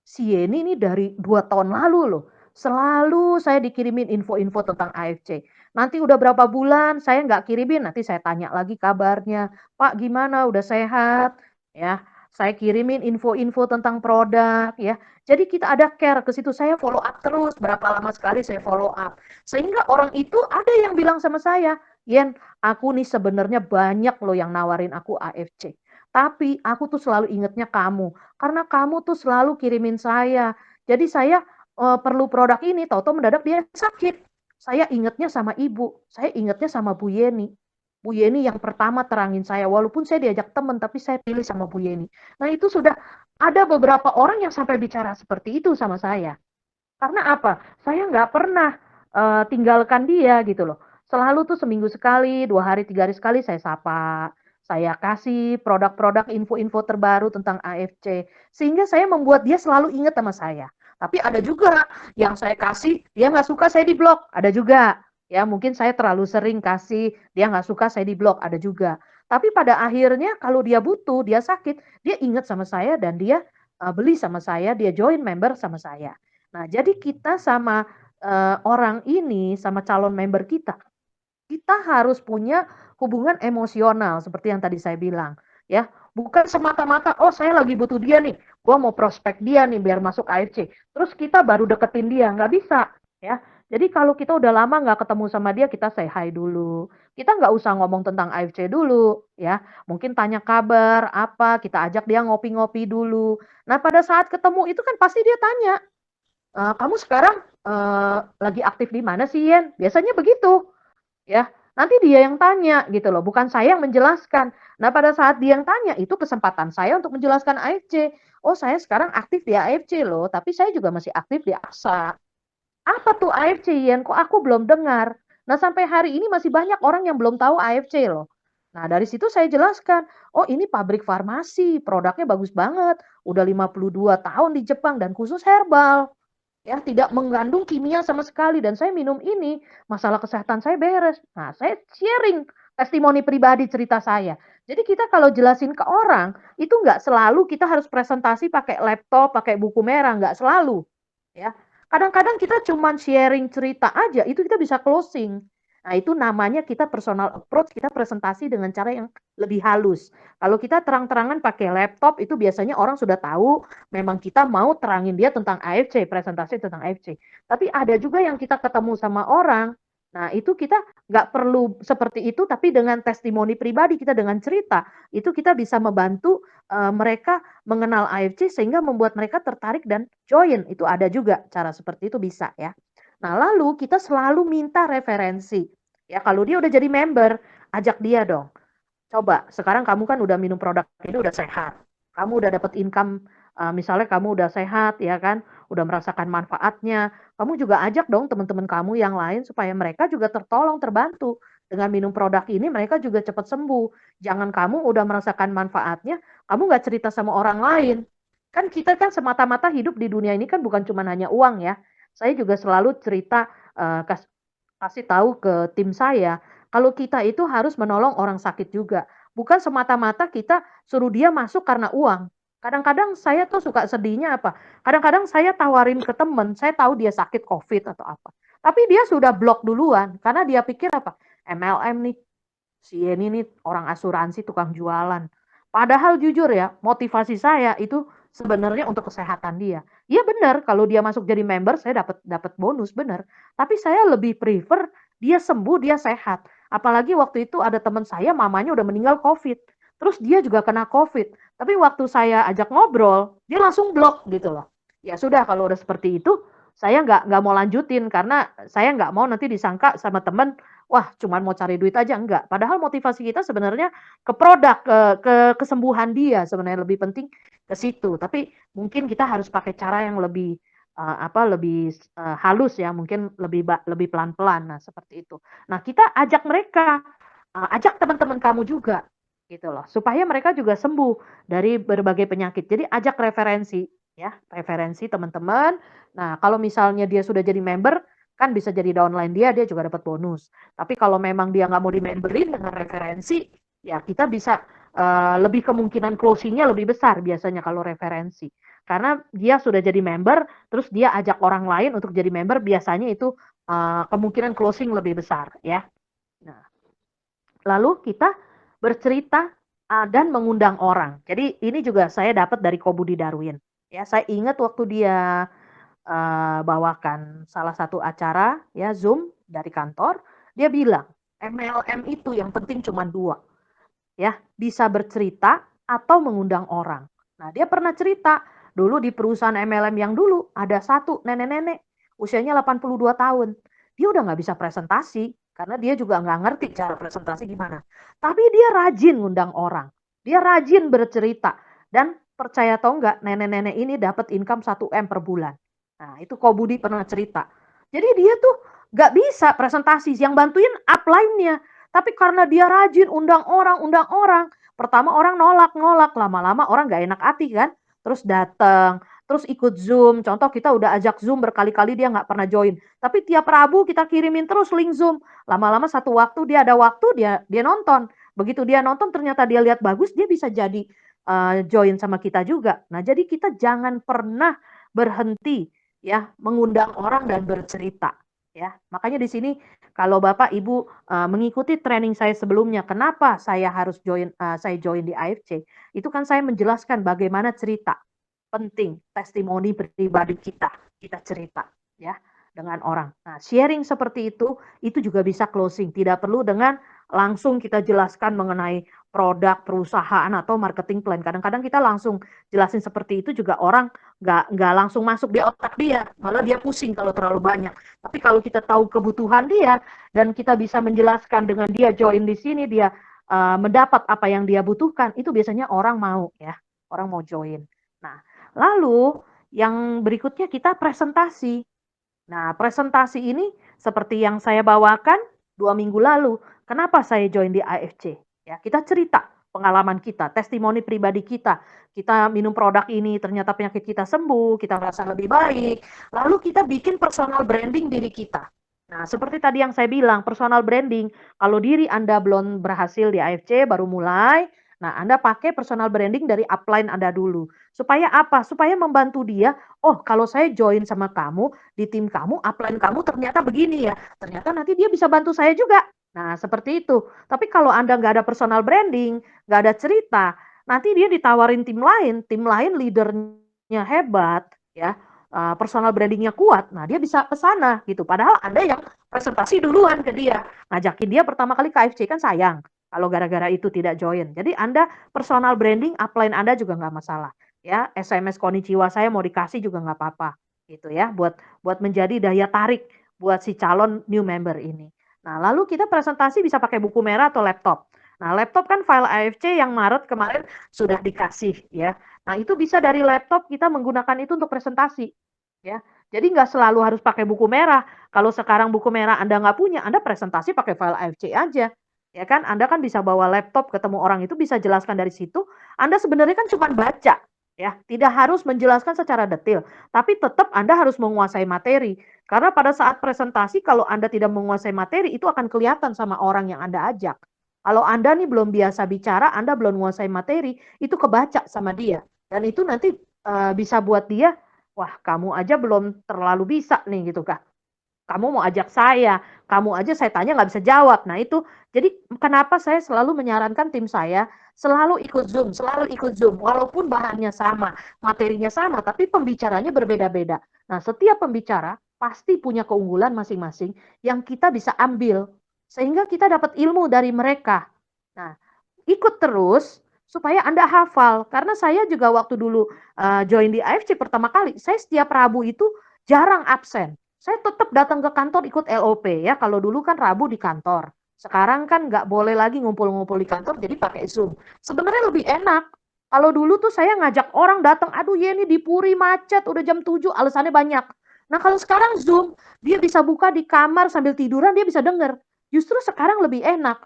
si Yeni ini dari 2 tahun lalu loh. Selalu saya dikirimin info-info tentang AFC. Nanti udah berapa bulan saya nggak kirimin, nanti saya tanya lagi kabarnya. Pak gimana, udah sehat? Ya, saya kirimin info-info tentang produk ya. Jadi kita ada care ke situ, saya follow up terus, berapa lama sekali saya follow up. Sehingga orang itu ada yang bilang sama saya, Yen, aku nih sebenarnya banyak loh yang nawarin aku AFC. Tapi aku tuh selalu ingetnya kamu, karena kamu tuh selalu kirimin saya. Jadi saya perlu produk ini, tahu-tahu mendadak dia sakit. Saya ingetnya sama ibu, saya ingetnya sama Bu Yeni. Bu Yeni yang pertama terangin saya, walaupun saya diajak teman, tapi saya pilih sama Bu Yeni. Nah itu sudah ada beberapa orang yang sampai bicara seperti itu sama saya. Karena apa? Saya nggak pernah tinggalkan dia gitu loh. Selalu tuh seminggu sekali, 2 hari, 3 hari sekali saya sapa. Saya kasih produk-produk info-info terbaru tentang AFC. Sehingga saya membuat dia selalu ingat sama saya. Tapi ada juga yang saya kasih, dia nggak suka saya di blok. Ada juga. Ya mungkin saya terlalu sering kasih, dia nggak suka saya di blok. Ada juga. Tapi pada akhirnya kalau dia butuh, dia sakit, dia ingat sama saya dan dia beli sama saya, dia join member sama saya. Nah, jadi kita sama orang ini, sama calon member kita harus punya hubungan emosional seperti yang tadi saya bilang, ya. Bukan semata-mata, oh saya lagi butuh dia nih, gua mau prospek dia nih biar masuk AFC. Terus kita baru deketin dia, nggak bisa, ya. Jadi kalau kita udah lama nggak ketemu sama dia, kita say hi dulu. Kita nggak usah ngomong tentang AFC dulu, ya. Mungkin tanya kabar, apa, kita ajak dia ngopi-ngopi dulu. Nah pada saat ketemu itu kan pasti dia tanya, kamu sekarang lagi aktif di mana sih Yen? Biasanya begitu, ya. Nanti dia yang tanya gitu loh, bukan saya yang menjelaskan. Nah pada saat dia yang tanya, itu kesempatan saya untuk menjelaskan AFC. Oh saya sekarang aktif di AFC loh, tapi saya juga masih aktif di AXA. Apa tuh AFC Yen? Kok aku belum dengar? Nah sampai hari ini masih banyak orang yang belum tahu AFC loh. Nah dari situ saya jelaskan, oh ini pabrik farmasi, produknya bagus banget. Udah 52 tahun di Jepang dan khusus herbal, ya tidak mengandung kimia sama sekali dan saya minum ini masalah kesehatan saya beres. Nah saya sharing testimoni pribadi cerita saya. Jadi kita kalau jelasin ke orang itu nggak selalu kita harus presentasi pakai laptop pakai buku merah, nggak selalu, ya. Kadang-kadang kita cuman sharing cerita aja itu kita bisa closing. Nah itu namanya kita personal approach, kita presentasi dengan cara yang lebih halus. Kalau kita terang-terangan pakai laptop itu biasanya orang sudah tahu memang kita mau terangin dia tentang AFC, presentasi tentang AFC. Tapi ada juga yang kita ketemu sama orang, nah itu kita nggak perlu seperti itu, tapi dengan testimoni pribadi kita dengan cerita, itu kita bisa membantu mereka mengenal AFC sehingga membuat mereka tertarik dan join. Itu ada juga cara seperti itu bisa ya. Nah lalu kita selalu minta referensi. Ya kalau dia udah jadi member, ajak dia dong. Coba, sekarang kamu kan udah minum produk ini udah sehat. Kamu udah dapat income, misalnya kamu udah sehat ya kan, udah merasakan manfaatnya. Kamu juga ajak dong teman-teman kamu yang lain supaya mereka juga tertolong, terbantu. Dengan minum produk ini mereka juga cepat sembuh. Jangan kamu udah merasakan manfaatnya, kamu nggak cerita sama orang lain. Kan kita kan semata-mata hidup di dunia ini kan bukan cuma hanya uang ya. Saya juga selalu cerita, kasih tahu ke tim saya, kalau kita itu harus menolong orang sakit juga. Bukan semata-mata kita suruh dia masuk karena uang. Kadang-kadang saya tuh suka sedihnya apa? Kadang-kadang saya tawarin ke temen, saya tahu dia sakit COVID atau apa. Tapi dia sudah blok duluan, karena dia pikir apa? MLM nih, si Yeni nih orang asuransi tukang jualan. Padahal jujur ya, motivasi saya itu sebenarnya untuk kesehatan dia. Iya benar, kalau dia masuk jadi member saya dapat dapat bonus benar. Tapi saya lebih prefer dia sembuh, dia sehat. Apalagi waktu itu ada teman saya mamanya udah meninggal COVID. Terus dia juga kena COVID. Tapi waktu saya ajak ngobrol, dia langsung blok gitu loh. Ya sudah kalau udah seperti itu, saya nggak mau lanjutin karena saya nggak mau nanti disangka sama teman, wah cuman mau cari duit aja, enggak. Padahal motivasi kita sebenarnya ke produk, ke kesembuhan dia sebenarnya lebih penting ke situ. Tapi mungkin kita harus pakai cara yang lebih lebih halus ya, mungkin lebih pelan-pelan. Nah, seperti itu. Nah, kita ajak mereka, ajak teman-teman kamu juga gitu loh, supaya mereka juga sembuh dari berbagai penyakit. Jadi ajak referensi. ya, referensi teman-teman. Nah, kalau misalnya dia sudah jadi member, kan bisa jadi downline dia juga dapat bonus. Tapi kalau memang dia nggak mau di-memberin dengan referensi, ya kita bisa lebih kemungkinan closing-nya lebih besar biasanya kalau referensi. Karena dia sudah jadi member, terus dia ajak orang lain untuk jadi member, biasanya itu kemungkinan closing lebih besar ya. Nah, lalu kita bercerita dan mengundang orang. Jadi ini juga saya dapat dari Kobudi Darwin. Ya, saya ingat waktu dia bawakan salah satu acara ya Zoom dari kantor, dia bilang MLM itu yang penting cuma dua, ya bisa bercerita atau mengundang orang. Nah dia pernah cerita dulu di perusahaan MLM yang dulu ada satu nenek-nenek usianya 82 tahun, dia udah nggak bisa presentasi karena dia juga nggak ngerti cara presentasi gimana. Tapi dia rajin ngundang orang, dia rajin bercerita dan percaya atau enggak nenek-nenek ini dapat income 1 M per bulan. Nah itu Kobudi pernah cerita. Jadi dia tuh nggak bisa presentasi, yang bantuin upline-nya. Tapi karena dia rajin undang orang, pertama orang nolak, lama-lama orang nggak enak hati kan, terus datang, terus ikut Zoom. Contoh kita udah ajak Zoom berkali-kali dia nggak pernah join, tapi tiap Rabu kita kirimin terus link Zoom. Lama-lama satu waktu dia ada waktu dia nonton. Begitu dia nonton ternyata dia lihat bagus, dia bisa jadi join sama kita juga. Nah, jadi kita jangan pernah berhenti ya mengundang orang dan bercerita ya. Makanya di sini kalau Bapak Ibu mengikuti training saya sebelumnya, kenapa saya harus saya join di AFC? Itu kan saya menjelaskan bagaimana cerita penting, testimoni pribadi kita cerita ya dengan orang. Nah, sharing seperti itu juga bisa closing. Tidak perlu dengan langsung kita jelaskan mengenai produk perusahaan atau marketing plan. Kadang-kadang kita langsung jelasin seperti itu juga orang nggak langsung masuk di otak dia, malah dia pusing kalau terlalu banyak. Tapi kalau kita tahu kebutuhan dia dan kita bisa menjelaskan dengan dia join di sini, dia mendapat apa yang dia butuhkan, itu biasanya orang mau ya, orang mau join. Nah, lalu yang berikutnya kita presentasi. Nah, presentasi ini seperti yang saya bawakan 2 minggu lalu. Kenapa saya join di AFC? Ya, kita cerita pengalaman kita, testimoni pribadi kita. Kita minum produk ini, ternyata penyakit kita sembuh, kita merasa lebih baik. Lalu kita bikin personal branding diri kita. Nah, seperti tadi yang saya bilang, personal branding, kalau diri Anda belum berhasil di AFC, baru mulai, nah Anda pakai personal branding dari upline Anda dulu. Supaya apa? Supaya membantu dia, oh kalau saya join sama kamu, di tim kamu, upline kamu ternyata begini ya. Ternyata nanti dia bisa bantu saya juga. Nah, seperti itu. Tapi kalau Anda nggak ada personal branding, nggak ada cerita, nanti dia ditawarin tim lain leadernya hebat, ya, personal brandingnya kuat. Nah, dia bisa ke sana gitu. Padahal Anda yang presentasi duluan ke dia. Ngajakin dia pertama kali ke AFC kan sayang. Kalau gara-gara itu tidak join. Jadi Anda personal branding, upline Anda juga nggak masalah. Ya, SMS konnichiwa saya mau dikasih juga nggak apa-apa gitu ya, buat menjadi daya tarik buat si calon new member ini. Nah, lalu kita presentasi bisa pakai buku merah atau laptop. Nah, laptop kan file AFC yang Maret kemarin sudah dikasih ya. Nah, itu bisa dari laptop kita menggunakan itu untuk presentasi ya. Jadi nggak selalu harus pakai buku merah. Kalau sekarang buku merah Anda nggak punya, Anda presentasi pakai file AFC aja. Ya kan, Anda kan bisa bawa laptop ketemu orang itu bisa jelaskan dari situ. Anda sebenarnya kan cuma baca ya, tidak harus menjelaskan secara detail, tapi tetap Anda harus menguasai materi. Karena pada saat presentasi kalau Anda tidak menguasai materi itu akan kelihatan sama orang yang Anda ajak. Kalau Anda nih belum biasa bicara, Anda belum menguasai materi, itu kebaca sama dia. Dan itu nanti bisa buat dia, wah kamu aja belum terlalu bisa nih gitu Kak. Kamu mau ajak saya, kamu aja saya tanya nggak bisa jawab. Nah itu, jadi kenapa saya selalu menyarankan tim saya selalu ikut Zoom, walaupun bahannya sama, materinya sama, tapi pembicaranya berbeda-beda. Nah setiap pembicara pasti punya keunggulan masing-masing yang kita bisa ambil, sehingga kita dapat ilmu dari mereka. Nah, ikut terus supaya Anda hafal. Karena saya juga waktu dulu join di AFC pertama kali, saya setiap Rabu itu jarang absen. Saya tetap datang ke kantor ikut LOP ya. Kalau dulu kan Rabu di kantor. Sekarang kan nggak boleh lagi ngumpul-ngumpul di kantor, jadi pakai Zoom. Sebenarnya lebih enak. Kalau dulu tuh saya ngajak orang datang, aduh ya ini di Puri macet, udah jam 7, alasannya banyak. Nah kalau sekarang Zoom, dia bisa buka di kamar sambil tiduran, dia bisa denger. Justru sekarang lebih enak.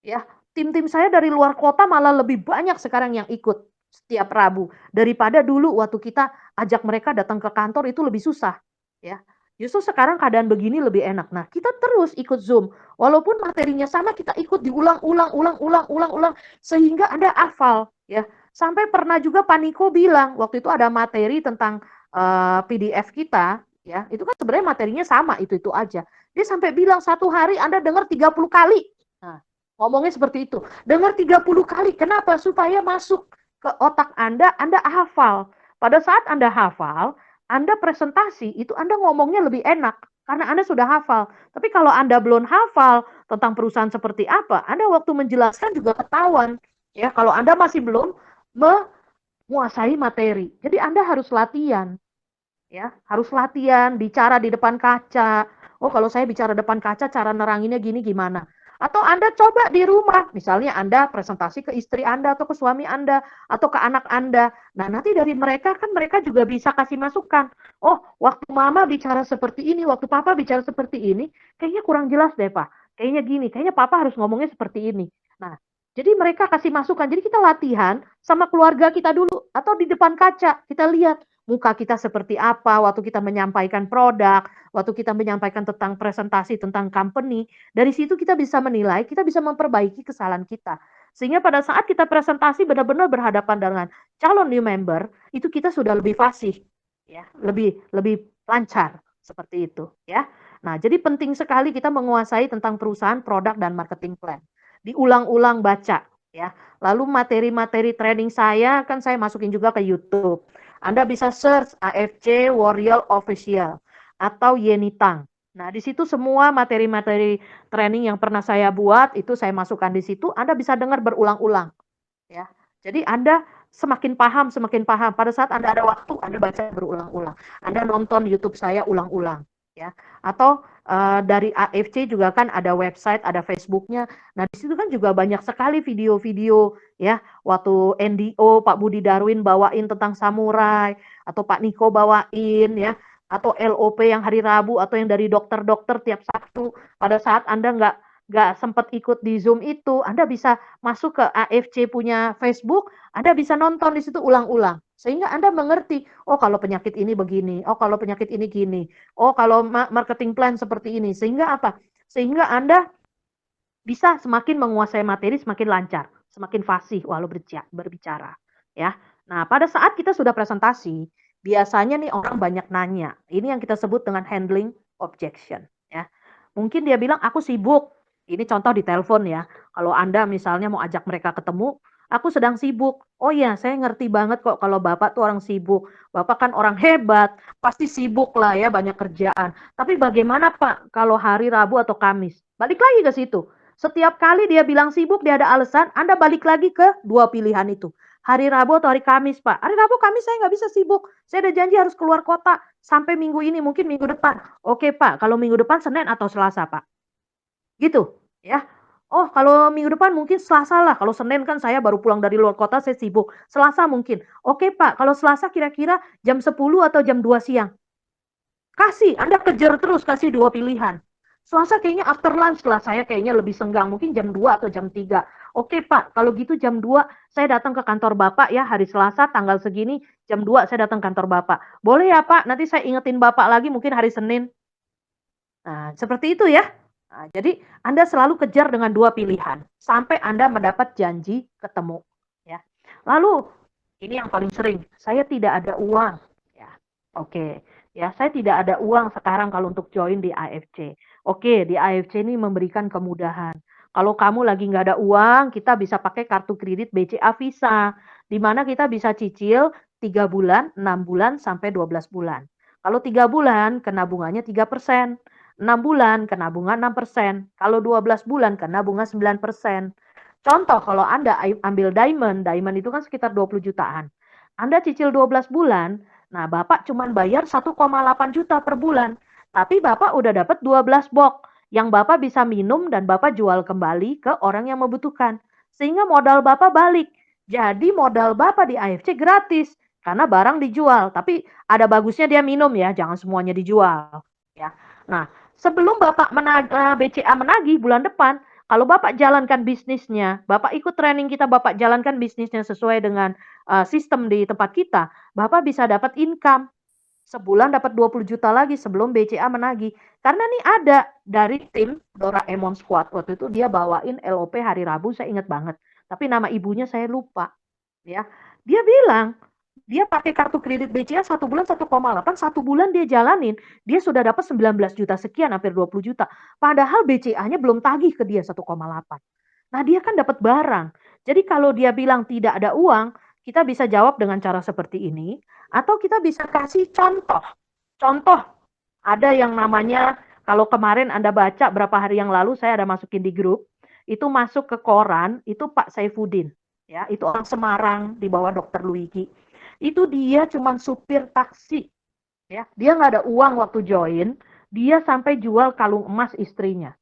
Ya, tim-tim saya dari luar kota malah lebih banyak sekarang yang ikut. setiap Rabu. Daripada dulu waktu kita ajak mereka datang ke kantor itu lebih susah, ya. Justru sekarang keadaan begini lebih enak. Nah, kita terus ikut Zoom. Walaupun materinya sama, kita ikut diulang-ulang, ulang-ulang, sehingga Anda hafal, ya. Sampai pernah juga Pak Niko bilang, waktu itu ada materi tentang PDF kita, ya, itu kan sebenarnya materinya sama, itu aja. Dia sampai bilang, satu hari Anda dengar 30 kali. Nah, ngomongnya seperti itu. Dengar 30 kali. Kenapa? Supaya masuk ke otak Anda hafal. Pada saat Anda hafal, Anda presentasi, itu Anda ngomongnya lebih enak. Karena Anda sudah hafal. Tapi kalau Anda belum hafal tentang perusahaan seperti apa, Anda waktu menjelaskan juga ketahuan. Ya, kalau Anda masih belum menguasai materi. Jadi Anda harus latihan. Ya, harus latihan bicara di depan kaca. Oh, kalau saya bicara depan kaca, cara neranginnya gini gimana? Atau Anda coba di rumah, misalnya Anda presentasi ke istri Anda atau ke suami Anda atau ke anak Anda. Nah, nanti dari mereka kan mereka juga bisa kasih masukan. Oh, waktu mama bicara seperti ini, waktu papa bicara seperti ini, kayaknya kurang jelas deh, Pak. Kayaknya gini, kayaknya papa harus ngomongnya seperti ini. Nah, jadi mereka kasih masukan. Jadi kita latihan sama keluarga kita dulu atau di depan kaca. Kita lihat muka kita seperti apa waktu kita menyampaikan produk, waktu kita menyampaikan tentang presentasi tentang company. Dari situ kita bisa menilai, kita bisa memperbaiki kesalahan kita. Sehingga pada saat kita presentasi benar-benar berhadapan dengan calon new member, itu kita sudah lebih fasih, ya, lebih lebih lancar seperti itu, ya. Nah, jadi penting sekali kita menguasai tentang perusahaan, produk dan marketing plan. Diulang-ulang baca, ya. Lalu materi-materi training saya kan saya masukin juga ke YouTube. Anda bisa search AFC Warrior Official atau Yeni Tang. Nah, di situ semua materi-materi training yang pernah saya buat itu saya masukkan di situ. Anda bisa dengar berulang-ulang, ya. Jadi Anda semakin paham, semakin paham. Pada saat Anda ada waktu, Anda baca berulang-ulang. Anda nonton YouTube saya ulang-ulang, ya. Atau dari AFC juga kan ada website, ada Facebooknya. Nah, di situ kan juga banyak sekali video-video, ya. Waktu NDO Pak Budi Darwin bawain tentang samurai, atau Pak Niko bawain, ya. Atau LOP yang hari Rabu, atau yang dari dokter-dokter tiap Sabtu. Pada saat Anda nggak sempat ikut di Zoom itu, Anda bisa masuk ke AFC punya Facebook, Anda bisa nonton di situ ulang-ulang. Sehingga Anda mengerti, oh kalau penyakit ini begini, oh kalau penyakit ini gini, oh kalau marketing plan seperti ini. Sehingga apa? Sehingga Anda bisa semakin menguasai materi, semakin lancar, semakin fasih walau berbicara. Ya. Nah, pada saat kita sudah presentasi, biasanya nih orang banyak nanya. Ini yang kita sebut dengan handling objection. Ya. Mungkin dia bilang, aku sibuk. Ini contoh di telepon ya. Kalau Anda misalnya mau ajak mereka ketemu, aku sedang sibuk. Oh iya, saya ngerti banget kok kalau Bapak tuh orang sibuk. Bapak kan orang hebat, pasti sibuk lah ya, banyak kerjaan. Tapi bagaimana Pak kalau hari Rabu atau Kamis? Balik lagi ke situ. Setiap kali dia bilang sibuk, dia ada alasan, Anda balik lagi ke dua pilihan itu. Hari Rabu atau hari Kamis, Pak. Hari Rabu, Kamis saya nggak bisa sibuk. Saya ada janji harus keluar kota sampai minggu ini, mungkin minggu depan. Oke, Pak. Kalau minggu depan Senin atau Selasa, Pak. Gitu, ya. Oh, kalau minggu depan mungkin Selasa lah. Kalau Senin kan saya baru pulang dari luar kota, saya sibuk. Selasa mungkin. Oke, Pak. Kalau Selasa kira-kira jam 10 atau jam 2 siang. Kasih, Anda kejar terus, kasih dua pilihan. Selasa kayaknya after lunch lah, saya kayaknya lebih senggang, mungkin jam 2 atau jam 3. Oke Pak, kalau gitu jam 2 saya datang ke kantor Bapak ya, hari Selasa tanggal segini, jam 2 saya datang kantor Bapak. Boleh ya Pak, nanti saya ingetin Bapak lagi mungkin hari Senin. Nah, seperti itu ya. Nah, jadi Anda selalu kejar dengan dua pilihan, sampai Anda mendapat janji ketemu. Ya. Lalu, ini yang paling sering, saya tidak ada uang. Ya. Oke. Ya, saya tidak ada uang sekarang kalau untuk join di AFC. Oke, di AFC ini memberikan kemudahan. Kalau kamu lagi nggak ada uang, kita bisa pakai kartu kredit BCA Visa, di mana kita bisa cicil 3 bulan, 6 bulan, sampai 12 bulan. Kalau 3 bulan, kena bunganya 3%. 6 bulan kena bunga 6%. Kalau 12 bulan kena bunga 9%. Contoh kalau Anda ambil diamond, diamond itu kan sekitar 20 jutaan. Anda cicil 12 bulan, nah Bapak cuma bayar 1,8 juta per bulan. Tapi Bapak udah dapat 12 box yang Bapak bisa minum dan Bapak jual kembali ke orang yang membutuhkan. Sehingga modal Bapak balik. Jadi modal Bapak di AFC gratis karena barang dijual. Tapi ada bagusnya dia minum ya, jangan semuanya dijual. Ya. Nah, sebelum Bapak BCA menagih bulan depan, Kalau Bapak jalankan bisnisnya, Bapak ikut training kita, Bapak jalankan bisnisnya sesuai dengan, sistem di tempat kita, Bapak bisa dapat income. Sebulan dapat 20 juta lagi sebelum BCA menagih. Karena nih ada dari tim Doraemon Squad, waktu itu dia bawain LOP hari Rabu, saya ingat banget. Tapi nama ibunya saya lupa, ya. Dia bilang, dia pakai kartu kredit BCA 1 bulan 1,8, 1 bulan dia jalanin, dia sudah dapat 19 juta sekian, hampir 20 juta. Padahal BCA-nya belum tagih ke dia 1,8. Nah, dia kan dapat barang. Jadi kalau dia bilang tidak ada uang, kita bisa jawab dengan cara seperti ini, atau kita bisa kasih contoh. Contoh, ada yang namanya, kalau kemarin Anda baca berapa hari yang lalu, saya ada masukin di grup, itu masuk ke koran, itu Pak Saifuddin. Ya, itu orang Semarang di bawah Dokter Luigi. Itu dia cuma supir taksi. Ya, dia nggak ada uang waktu join, dia sampai jual kalung emas istrinya.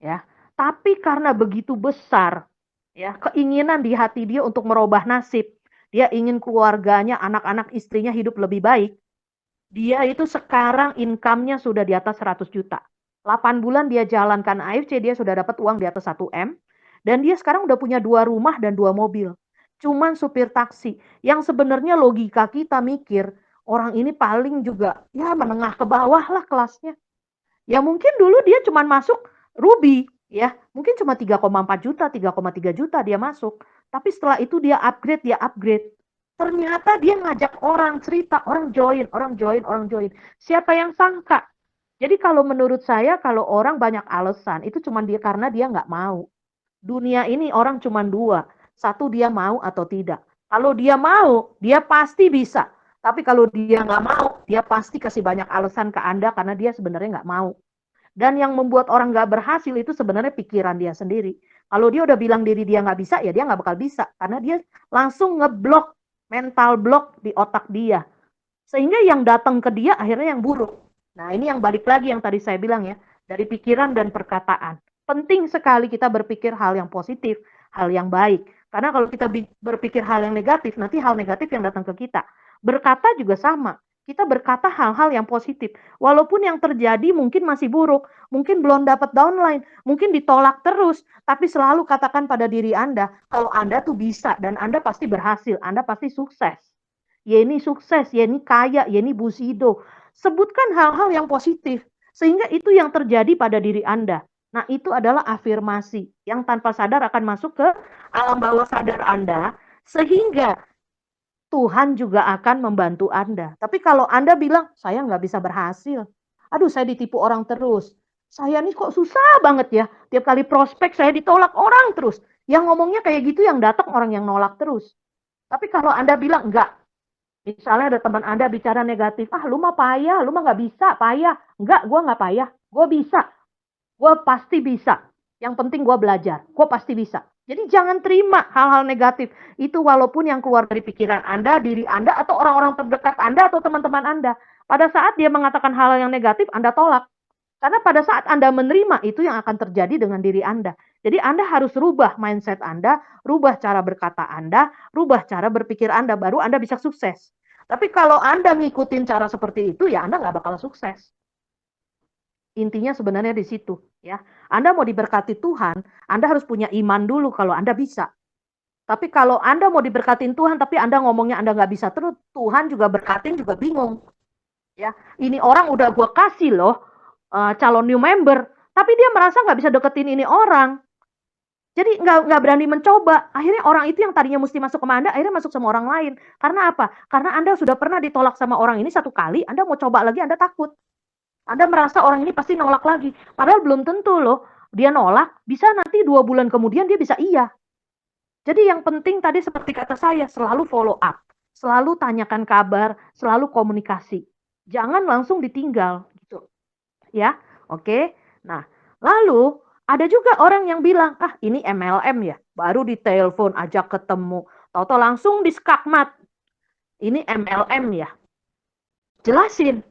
Ya, tapi karena begitu besar ya keinginan di hati dia untuk merubah nasib, dia ingin keluarganya, anak-anak istrinya hidup lebih baik. Dia itu sekarang income-nya sudah di atas 100 juta. 8 bulan dia jalankan AFC, dia sudah dapat uang di atas 1 M. Dan dia sekarang udah punya 2 rumah dan 2 mobil. Cuman supir taksi. Yang sebenarnya logika kita mikir, orang ini paling juga ya menengah ke bawah lah kelasnya. Ya mungkin dulu dia cuma masuk Ruby, ya. Mungkin cuma 3,4 juta, 3,3 juta dia masuk. Tapi setelah itu dia upgrade, dia upgrade. Ternyata dia ngajak orang cerita, orang join, orang join, orang join. Siapa yang sangka? Jadi kalau menurut saya, kalau orang banyak alasan, itu cuma dia karena dia nggak mau. Dunia ini orang cuma dua. Satu dia mau atau tidak. Kalau dia mau, dia pasti bisa. Tapi kalau dia nggak mau, dia pasti kasih banyak alasan ke Anda karena dia sebenarnya nggak mau. Dan yang membuat orang nggak berhasil itu sebenarnya pikiran dia sendiri. Kalau dia udah bilang diri dia nggak bisa, ya dia nggak bakal bisa. Karena dia langsung ngeblok, mental block di otak dia. Sehingga yang datang ke dia akhirnya yang buruk. Nah ini yang balik lagi yang tadi saya bilang ya. Dari pikiran dan perkataan. Penting sekali kita berpikir hal yang positif, hal yang baik. Karena kalau kita berpikir hal yang negatif, nanti hal negatif yang datang ke kita. Berkata juga sama. Kita berkata hal-hal yang positif. Walaupun yang terjadi mungkin masih buruk, mungkin belum dapat downline, mungkin ditolak terus, tapi selalu katakan pada diri Anda, kalau Anda tuh bisa dan Anda pasti berhasil, Anda pasti sukses. Yeni sukses, Yeni kaya, Yeni Busido. Sebutkan hal-hal yang positif, sehingga itu yang terjadi pada diri Anda. Nah, itu adalah afirmasi yang tanpa sadar akan masuk ke alam bawah sadar Anda, sehingga Tuhan juga akan membantu Anda. Tapi kalau Anda bilang, saya nggak bisa berhasil. Aduh, saya ditipu orang terus. Saya nih kok susah banget ya. Tiap kali prospek saya ditolak orang terus. Yang ngomongnya kayak gitu, yang datang orang yang nolak terus. Tapi kalau Anda bilang, enggak. Misalnya ada teman Anda bicara negatif. Ah, lu mah payah. Lu mah nggak bisa, payah. Enggak, gue nggak payah. Gue bisa. Gue pasti bisa. Yang penting gue belajar. Gue pasti bisa. Jadi jangan terima hal-hal negatif. Itu walaupun yang keluar dari pikiran Anda, diri Anda, atau orang-orang terdekat Anda, atau teman-teman Anda. Pada saat dia mengatakan hal yang negatif, Anda tolak. Karena pada saat Anda menerima, itu yang akan terjadi dengan diri Anda. Jadi Anda harus rubah mindset Anda, rubah cara berkata Anda, rubah cara berpikir Anda, baru Anda bisa sukses. Tapi kalau Anda ngikutin cara seperti itu, ya Anda nggak bakal sukses. Intinya sebenarnya di situ, ya. Anda mau diberkati Tuhan, Anda harus punya iman dulu kalau Anda bisa. Tapi kalau Anda mau diberkatin Tuhan, tapi Anda ngomongnya Anda nggak bisa terus, Tuhan juga berkatin juga bingung. Ya, ini orang udah gue kasih loh calon new member, tapi dia merasa nggak bisa deketin ini orang. Jadi nggak berani mencoba. Akhirnya orang itu yang tadinya mesti masuk sama Anda, akhirnya masuk sama orang lain. Karena apa? Karena Anda sudah pernah ditolak sama orang ini 1 kali, Anda mau coba lagi, Anda takut. Anda merasa orang ini pasti nolak lagi. Padahal belum tentu loh. Dia nolak, bisa nanti 2 bulan kemudian dia bisa iya. Jadi yang penting tadi seperti kata saya, selalu follow up. Selalu tanyakan kabar, selalu komunikasi. Jangan langsung ditinggal. Gitu. Ya, oke. Nah, lalu ada juga orang yang bilang, ah ini MLM ya. Baru ditelepon, ajak ketemu. Tahu-tahu langsung diskakmat. Ini MLM ya. Jelasin.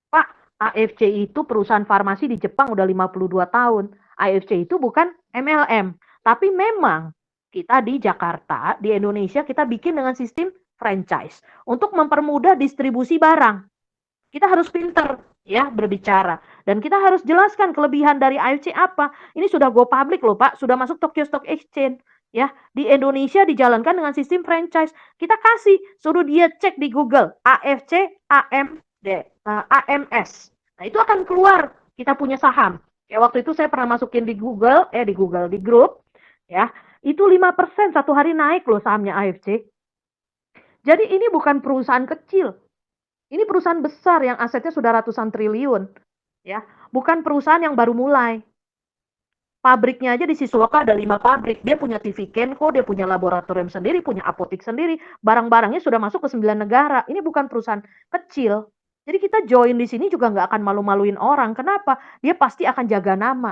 Pak, AFC itu perusahaan farmasi di Jepang udah 52 tahun. AFC itu bukan MLM. Tapi memang kita di Jakarta, di Indonesia, kita bikin dengan sistem franchise. Untuk mempermudah distribusi barang. Kita harus pinter. ya berbicara. Dan kita harus jelaskan kelebihan dari AFC apa. Ini sudah go public loh Pak, sudah masuk Tokyo Stock Exchange. Ya, di Indonesia dijalankan dengan sistem franchise. Kita kasih, suruh dia cek di Google AFC AMS. Nah, itu akan keluar kita punya saham. Ya, waktu itu saya pernah masukin di di grup, ya, itu 5% satu hari naik loh sahamnya AFC. Jadi ini bukan perusahaan kecil. Ini perusahaan besar yang asetnya sudah ratusan triliun, ya. Bukan perusahaan yang baru mulai. Pabriknya aja di Shizuoka ada 5 pabrik. Dia punya TV Kenko, dia punya laboratorium sendiri, punya apotek sendiri. Barang-barangnya sudah masuk ke 9 negara. Ini bukan perusahaan kecil. Jadi kita join di sini juga nggak akan malu-maluin orang. Kenapa? Dia pasti akan jaga nama.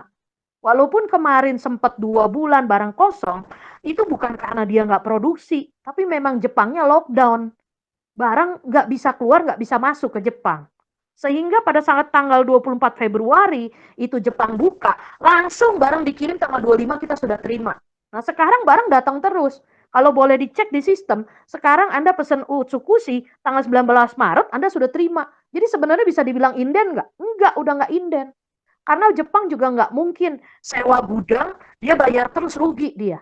Walaupun kemarin sempat 2 bulan barang kosong, itu bukan karena dia nggak produksi, tapi memang Jepangnya lockdown. Barang nggak bisa keluar, nggak bisa masuk ke Jepang. Sehingga pada saat tanggal 24 Februari itu Jepang buka, langsung barang dikirim tanggal 25 kita sudah terima. Nah sekarang barang datang terus. Kalau boleh dicek di sistem, sekarang Anda pesen Utsukushi tanggal 19 Maret Anda sudah terima. Jadi sebenarnya bisa dibilang inden nggak? Enggak, udah nggak inden. Karena Jepang juga nggak mungkin sewa gudang, dia bayar terus rugi dia.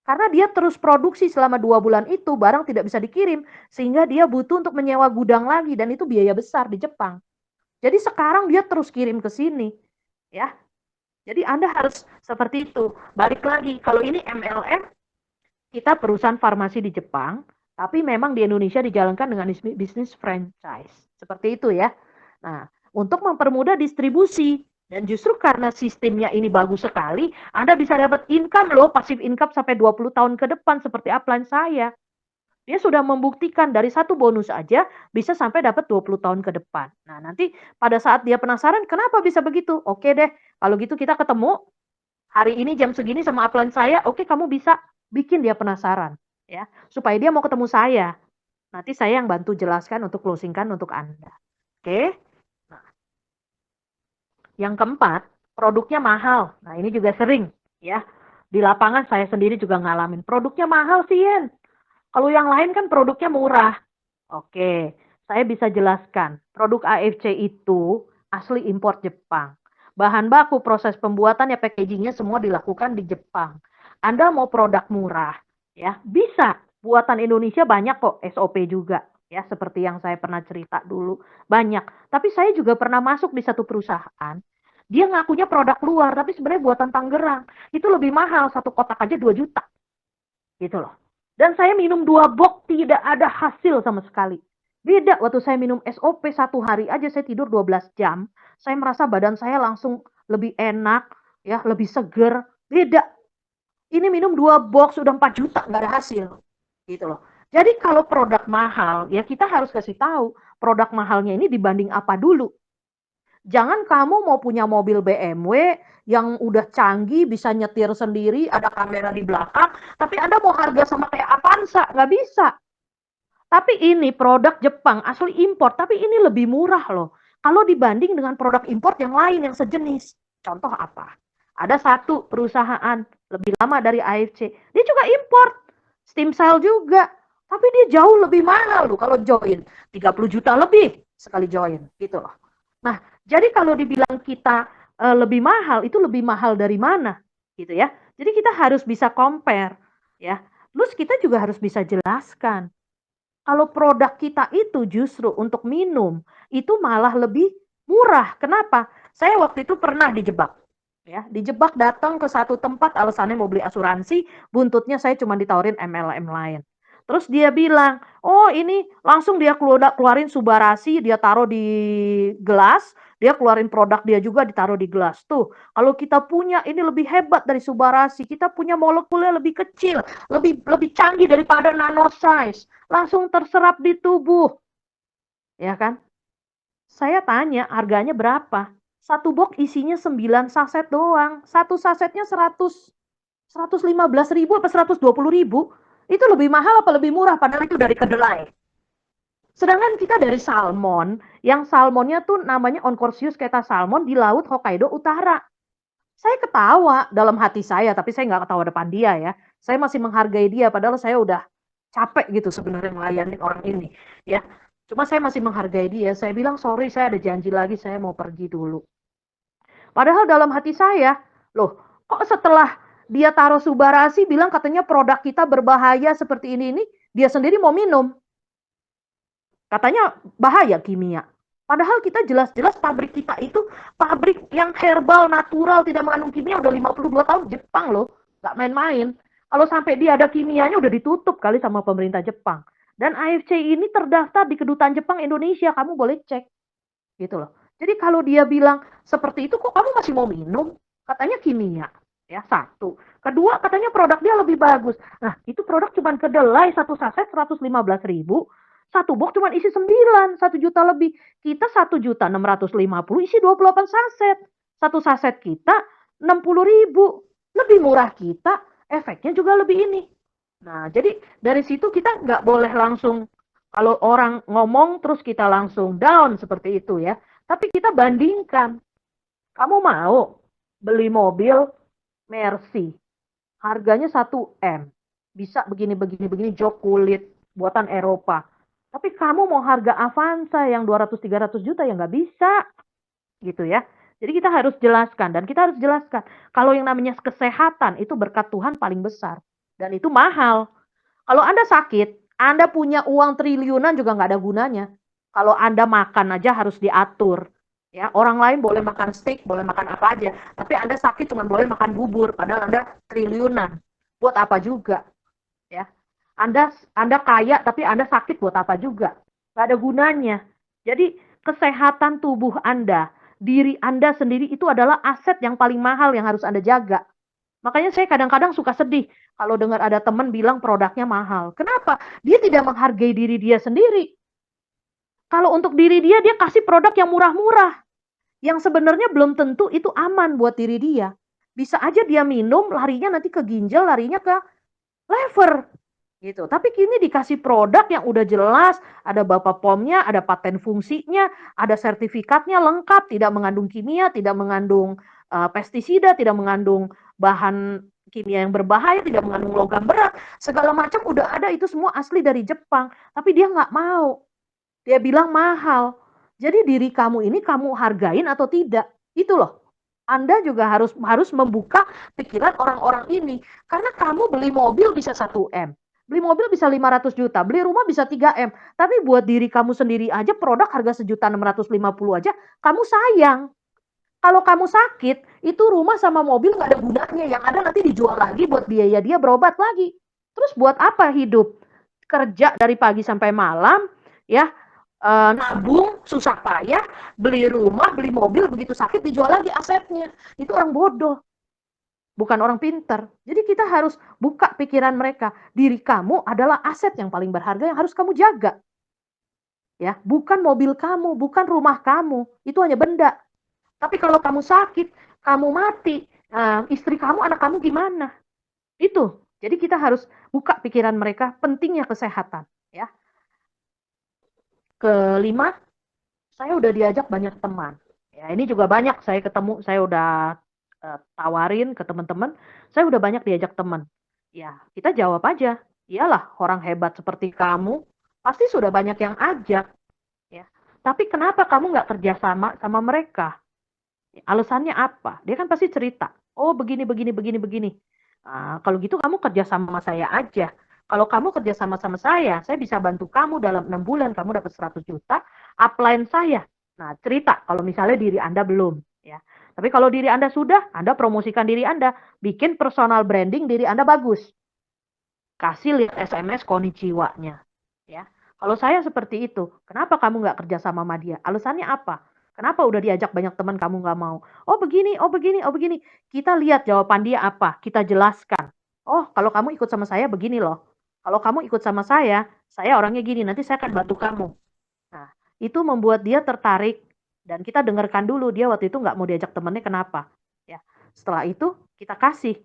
Karena dia terus produksi selama 2 bulan itu, barang tidak bisa dikirim, sehingga dia butuh untuk menyewa gudang lagi, dan itu biaya besar di Jepang. Jadi sekarang dia terus kirim ke sini, ya. Jadi Anda harus seperti itu. Balik lagi, kalau ini MLM, kita perusahaan farmasi di Jepang, tapi memang di Indonesia dijalankan dengan bisnis franchise. Seperti itu ya. Nah, untuk mempermudah distribusi, dan justru karena sistemnya ini bagus sekali, Anda bisa dapat income loh, passive income sampai 20 tahun ke depan seperti upline saya. Dia sudah membuktikan dari satu bonus aja bisa sampai dapat 20 tahun ke depan. Nah, nanti pada saat dia penasaran kenapa bisa begitu? Oke deh, kalau gitu kita ketemu hari ini jam segini sama upline saya. Oke, kamu bisa bikin dia penasaran ya, supaya dia mau ketemu saya. Nanti saya yang bantu jelaskan untuk closingkan untuk Anda. Oke. Nah, yang keempat, produknya mahal. Nah, ini juga sering ya. Di lapangan saya sendiri juga ngalamin. Produknya mahal sih, Yen. Kalau yang lain kan produknya murah. Oke, saya bisa jelaskan. Produk AFC itu asli impor Jepang. Bahan baku, proses pembuatan, ya packagingnya semua dilakukan di Jepang. Anda mau produk murah, ya bisa. Buatan Indonesia banyak kok, SOP juga. Ya, seperti yang saya pernah cerita dulu. Banyak. Tapi saya juga pernah masuk di satu perusahaan. Dia ngakunya produk luar, tapi sebenarnya buatan Tangerang. Itu lebih mahal, satu kotak aja 2 juta. Gitu loh. Dan saya minum 2 box tidak ada hasil sama sekali. Beda waktu saya minum SOP 1 hari aja saya tidur 12 jam. Saya merasa badan saya langsung lebih enak, ya, lebih seger. Beda. Ini minum 2 box udah 4 juta nggak ada hasil. Gitu loh. Jadi kalau produk mahal, ya kita harus kasih tahu produk mahalnya ini dibanding apa dulu. Jangan kamu mau punya mobil BMW yang udah canggih, bisa nyetir sendiri, ada kamera di belakang, tapi Anda mau harga sama kayak Avanza, nggak bisa. Tapi ini produk Jepang, asli impor, tapi ini lebih murah loh. Kalau dibanding dengan produk impor yang lain yang sejenis. Contoh apa? Ada satu perusahaan lebih lama dari AFC, dia juga impor. Steam Cell juga. Tapi dia jauh lebih mahal loh kalau join. 30 juta lebih sekali join, gitu loh. Nah, jadi kalau dibilang kita lebih mahal, itu lebih mahal dari mana? Gitu ya. Jadi kita harus bisa compare, ya. Terus kita juga harus bisa jelaskan. Kalau produk kita itu justru untuk minum, itu malah lebih murah. Kenapa? Saya waktu itu pernah dijebak. Ya, dijebak datang ke satu tempat alasannya mau beli asuransi, buntutnya saya cuma ditawarin MLM lain. Terus dia bilang, oh ini langsung dia keluarin Subarasi, dia taruh di gelas, dia keluarin produk dia juga ditaruh di gelas. Tuh, kalau kita punya ini lebih hebat dari Subarasi, kita punya molekulnya lebih kecil, lebih canggih daripada nanosize, langsung terserap di tubuh. Ya kan? Saya tanya harganya berapa? Satu box isinya 9 saset doang. Satu sasetnya 115.000 apa 120.000. Itu lebih mahal apa lebih murah padahal itu dari kedelai. Sedangkan kita dari salmon, yang salmonnya tuh namanya Oncorsius keta salmon di laut Hokkaido Utara. Saya ketawa dalam hati saya, tapi saya nggak ketawa depan dia ya. Saya masih menghargai dia, padahal saya udah capek gitu sebenarnya melayani orang ini. Ya, Cuma saya masih menghargai dia. Saya bilang, sorry, saya ada janji lagi, saya mau pergi dulu. Padahal dalam hati saya, loh, kok setelah dia taruh Subarasi bilang katanya produk kita berbahaya seperti ini, dia sendiri mau minum. Katanya bahaya kimia. Padahal kita jelas-jelas pabrik kita itu pabrik yang herbal, natural, tidak mengandung kimia udah 52 tahun. Jepang loh, nggak main-main. Kalau sampai dia ada kimianya udah ditutup kali sama pemerintah Jepang. Dan AFC ini terdaftar di Kedutaan Jepang Indonesia, kamu boleh cek. Gitu loh. Jadi kalau dia bilang seperti itu, kok kamu masih mau minum? Katanya kimia. Ya, satu. Kedua, katanya produk dia lebih bagus. Nah, itu produk cuma kedelai, satu saset 115.000. Satu box cuma isi 9, 1 juta lebih. Kita 1.650.000 isi 28 saset. Satu saset kita 60.000. Lebih murah kita, efeknya juga lebih ini. Nah, jadi dari situ kita nggak boleh langsung kalau orang ngomong terus kita langsung down seperti itu ya. Tapi kita bandingkan. Kamu mau beli mobil Mercy, harganya 1 M. Bisa begini, begini, begini, jok kulit, buatan Eropa. Tapi kamu mau harga Avanza yang 200-300 juta ya nggak bisa. Gitu ya. Jadi kita harus jelaskan. Dan kita harus jelaskan. Kalau yang namanya kesehatan itu berkat Tuhan paling besar. Dan itu mahal. Kalau Anda sakit, Anda punya uang triliunan juga nggak ada gunanya. Kalau Anda makan aja harus diatur. Ya, orang lain boleh makan steak, boleh makan apa aja. Tapi Anda sakit cuma boleh makan bubur, padahal Anda triliunan. Buat apa juga? Ya, Anda kaya tapi Anda sakit buat apa juga? Nggak ada gunanya. Jadi kesehatan tubuh Anda, diri Anda sendiri itu adalah aset yang paling mahal yang harus Anda jaga. Makanya saya kadang-kadang suka sedih kalau dengar ada teman bilang produknya mahal. Kenapa? Dia tidak menghargai diri dia sendiri. Kalau untuk diri dia, dia kasih produk yang murah-murah. Yang sebenarnya belum tentu itu aman buat diri dia. Bisa aja dia minum, larinya nanti ke ginjal, larinya ke lever. Gitu. Tapi kini dikasih produk yang udah jelas, ada Bapak POM-nya, ada paten fungsinya, ada sertifikatnya lengkap, tidak mengandung kimia, tidak mengandung pestisida, tidak mengandung bahan kimia yang berbahaya, tidak mengandung logam berat, segala macam udah ada, itu semua asli dari Jepang. Tapi dia nggak mau, dia bilang mahal. Jadi diri kamu ini kamu hargain atau tidak? Itu loh. Anda juga harus membuka pikiran orang-orang ini. Karena kamu beli mobil bisa 1 M. Beli mobil bisa 500 juta, beli rumah bisa 3 M. Tapi buat diri kamu sendiri aja produk harga 1.650.000 aja, kamu sayang. Kalau kamu sakit, itu rumah sama mobil nggak ada gunanya. Yang ada nanti dijual lagi buat biaya dia berobat lagi. Terus buat apa hidup? Kerja dari pagi sampai malam, ya, nabung susah payah, beli rumah, beli mobil, begitu sakit dijual lagi asetnya. Itu orang bodoh, bukan orang pintar. Jadi kita harus buka pikiran mereka. Diri kamu adalah aset yang paling berharga yang harus kamu jaga. Ya, bukan mobil kamu, bukan rumah kamu. Itu hanya benda. Tapi kalau kamu sakit, kamu mati, istri kamu, anak kamu gimana? Itu. Jadi kita harus buka pikiran mereka pentingnya kesehatan. Ya. Kelima, saya udah diajak banyak teman. Ya, ini juga banyak saya ketemu, saya udah tawarin ke teman-teman, saya udah banyak diajak teman. Ya, kita jawab aja. Iyalah, orang hebat seperti kamu, pasti sudah banyak yang ajak. Ya. Tapi kenapa kamu nggak kerja sama mereka? Alasannya apa? Dia kan pasti cerita. Oh, begini, begini, begini, begini. Kalau gitu kamu kerja sama saya aja. Kalau kamu kerja sama saya bisa bantu kamu dalam 6 bulan, kamu dapat 100 juta, upline saya. Nah, cerita kalau misalnya diri Anda belum. Ya. Tapi kalau diri Anda sudah, Anda promosikan diri Anda. Bikin personal branding diri Anda bagus. Kasih lihat SMS konnichiwa-nya. Ya. Kalau saya seperti itu, kenapa kamu nggak kerja sama dia? Alasannya apa? Kenapa udah diajak banyak teman kamu nggak mau? Oh begini, oh begini, oh begini. Kita lihat jawaban dia apa, kita jelaskan. Oh kalau kamu ikut sama saya begini loh. Kalau kamu ikut sama saya orangnya gini, nanti saya akan bantu kamu. Nah, itu membuat dia tertarik dan kita dengarkan dulu dia waktu itu nggak mau diajak temennya kenapa. Ya, setelah itu kita kasih.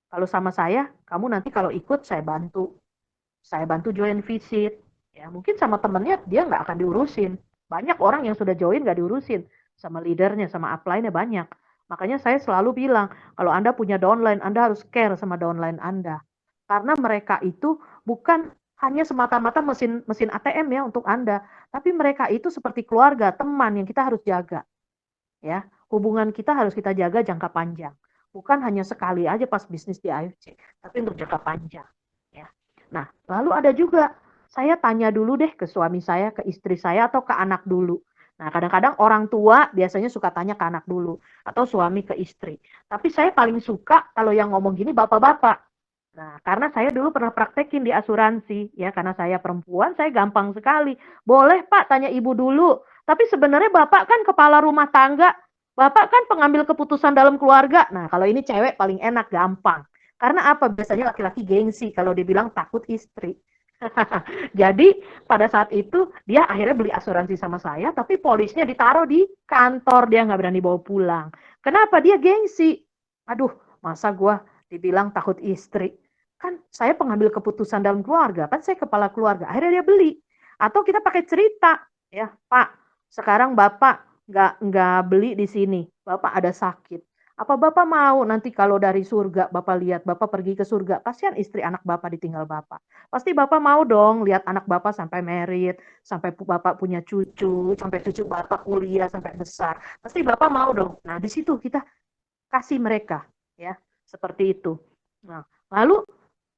Kalau sama saya, kamu nanti kalau ikut saya bantu. Saya bantu join visit. Ya, mungkin sama temennya dia nggak akan diurusin. Banyak orang yang sudah join nggak diurusin. Sama leadernya, sama upline-nya banyak. Makanya saya selalu bilang, kalau Anda punya downline, Anda harus care sama downline Anda. Karena mereka itu bukan hanya semata-mata mesin mesin ATM ya untuk Anda, tapi mereka itu seperti keluarga, teman yang kita harus jaga, ya. Hubungan kita harus kita jaga jangka panjang. Bukan hanya sekali aja pas bisnis di AFC, tapi untuk jangka panjang, ya. Nah, lalu ada juga saya tanya dulu deh ke suami saya, ke istri saya atau ke anak dulu. Nah, kadang-kadang orang tua biasanya suka tanya ke anak dulu atau suami ke istri. Tapi saya paling suka kalau yang ngomong gini bapak-bapak. Nah, karena saya dulu pernah praktekin di asuransi, ya karena saya perempuan, saya gampang sekali. Boleh Pak, tanya ibu dulu. Tapi sebenarnya Bapak kan kepala rumah tangga, Bapak kan pengambil keputusan dalam keluarga. Nah, kalau ini cewek paling enak, gampang. Karena apa? Biasanya laki-laki gengsi kalau dibilang takut istri. Jadi pada saat itu dia akhirnya beli asuransi sama saya, tapi polisnya ditaruh di kantor, dia nggak berani bawa pulang. Kenapa? Dia gengsi. Aduh, masa gua dibilang takut istri? Kan saya pengambil keputusan dalam keluarga, kan saya kepala keluarga. Akhirnya dia beli. Atau kita pakai cerita, ya Pak, sekarang Bapak nggak beli di sini, Bapak ada sakit. Apa Bapak mau nanti kalau dari surga Bapak lihat Bapak pergi ke surga, kasihan istri anak Bapak ditinggal Bapak. Pasti Bapak mau dong lihat anak Bapak sampai merit, sampai Bapak punya cucu, sampai cucu Bapak kuliah sampai besar. Pasti Bapak mau dong. Nah, di situ kita kasih mereka, ya, seperti itu. Nah, lalu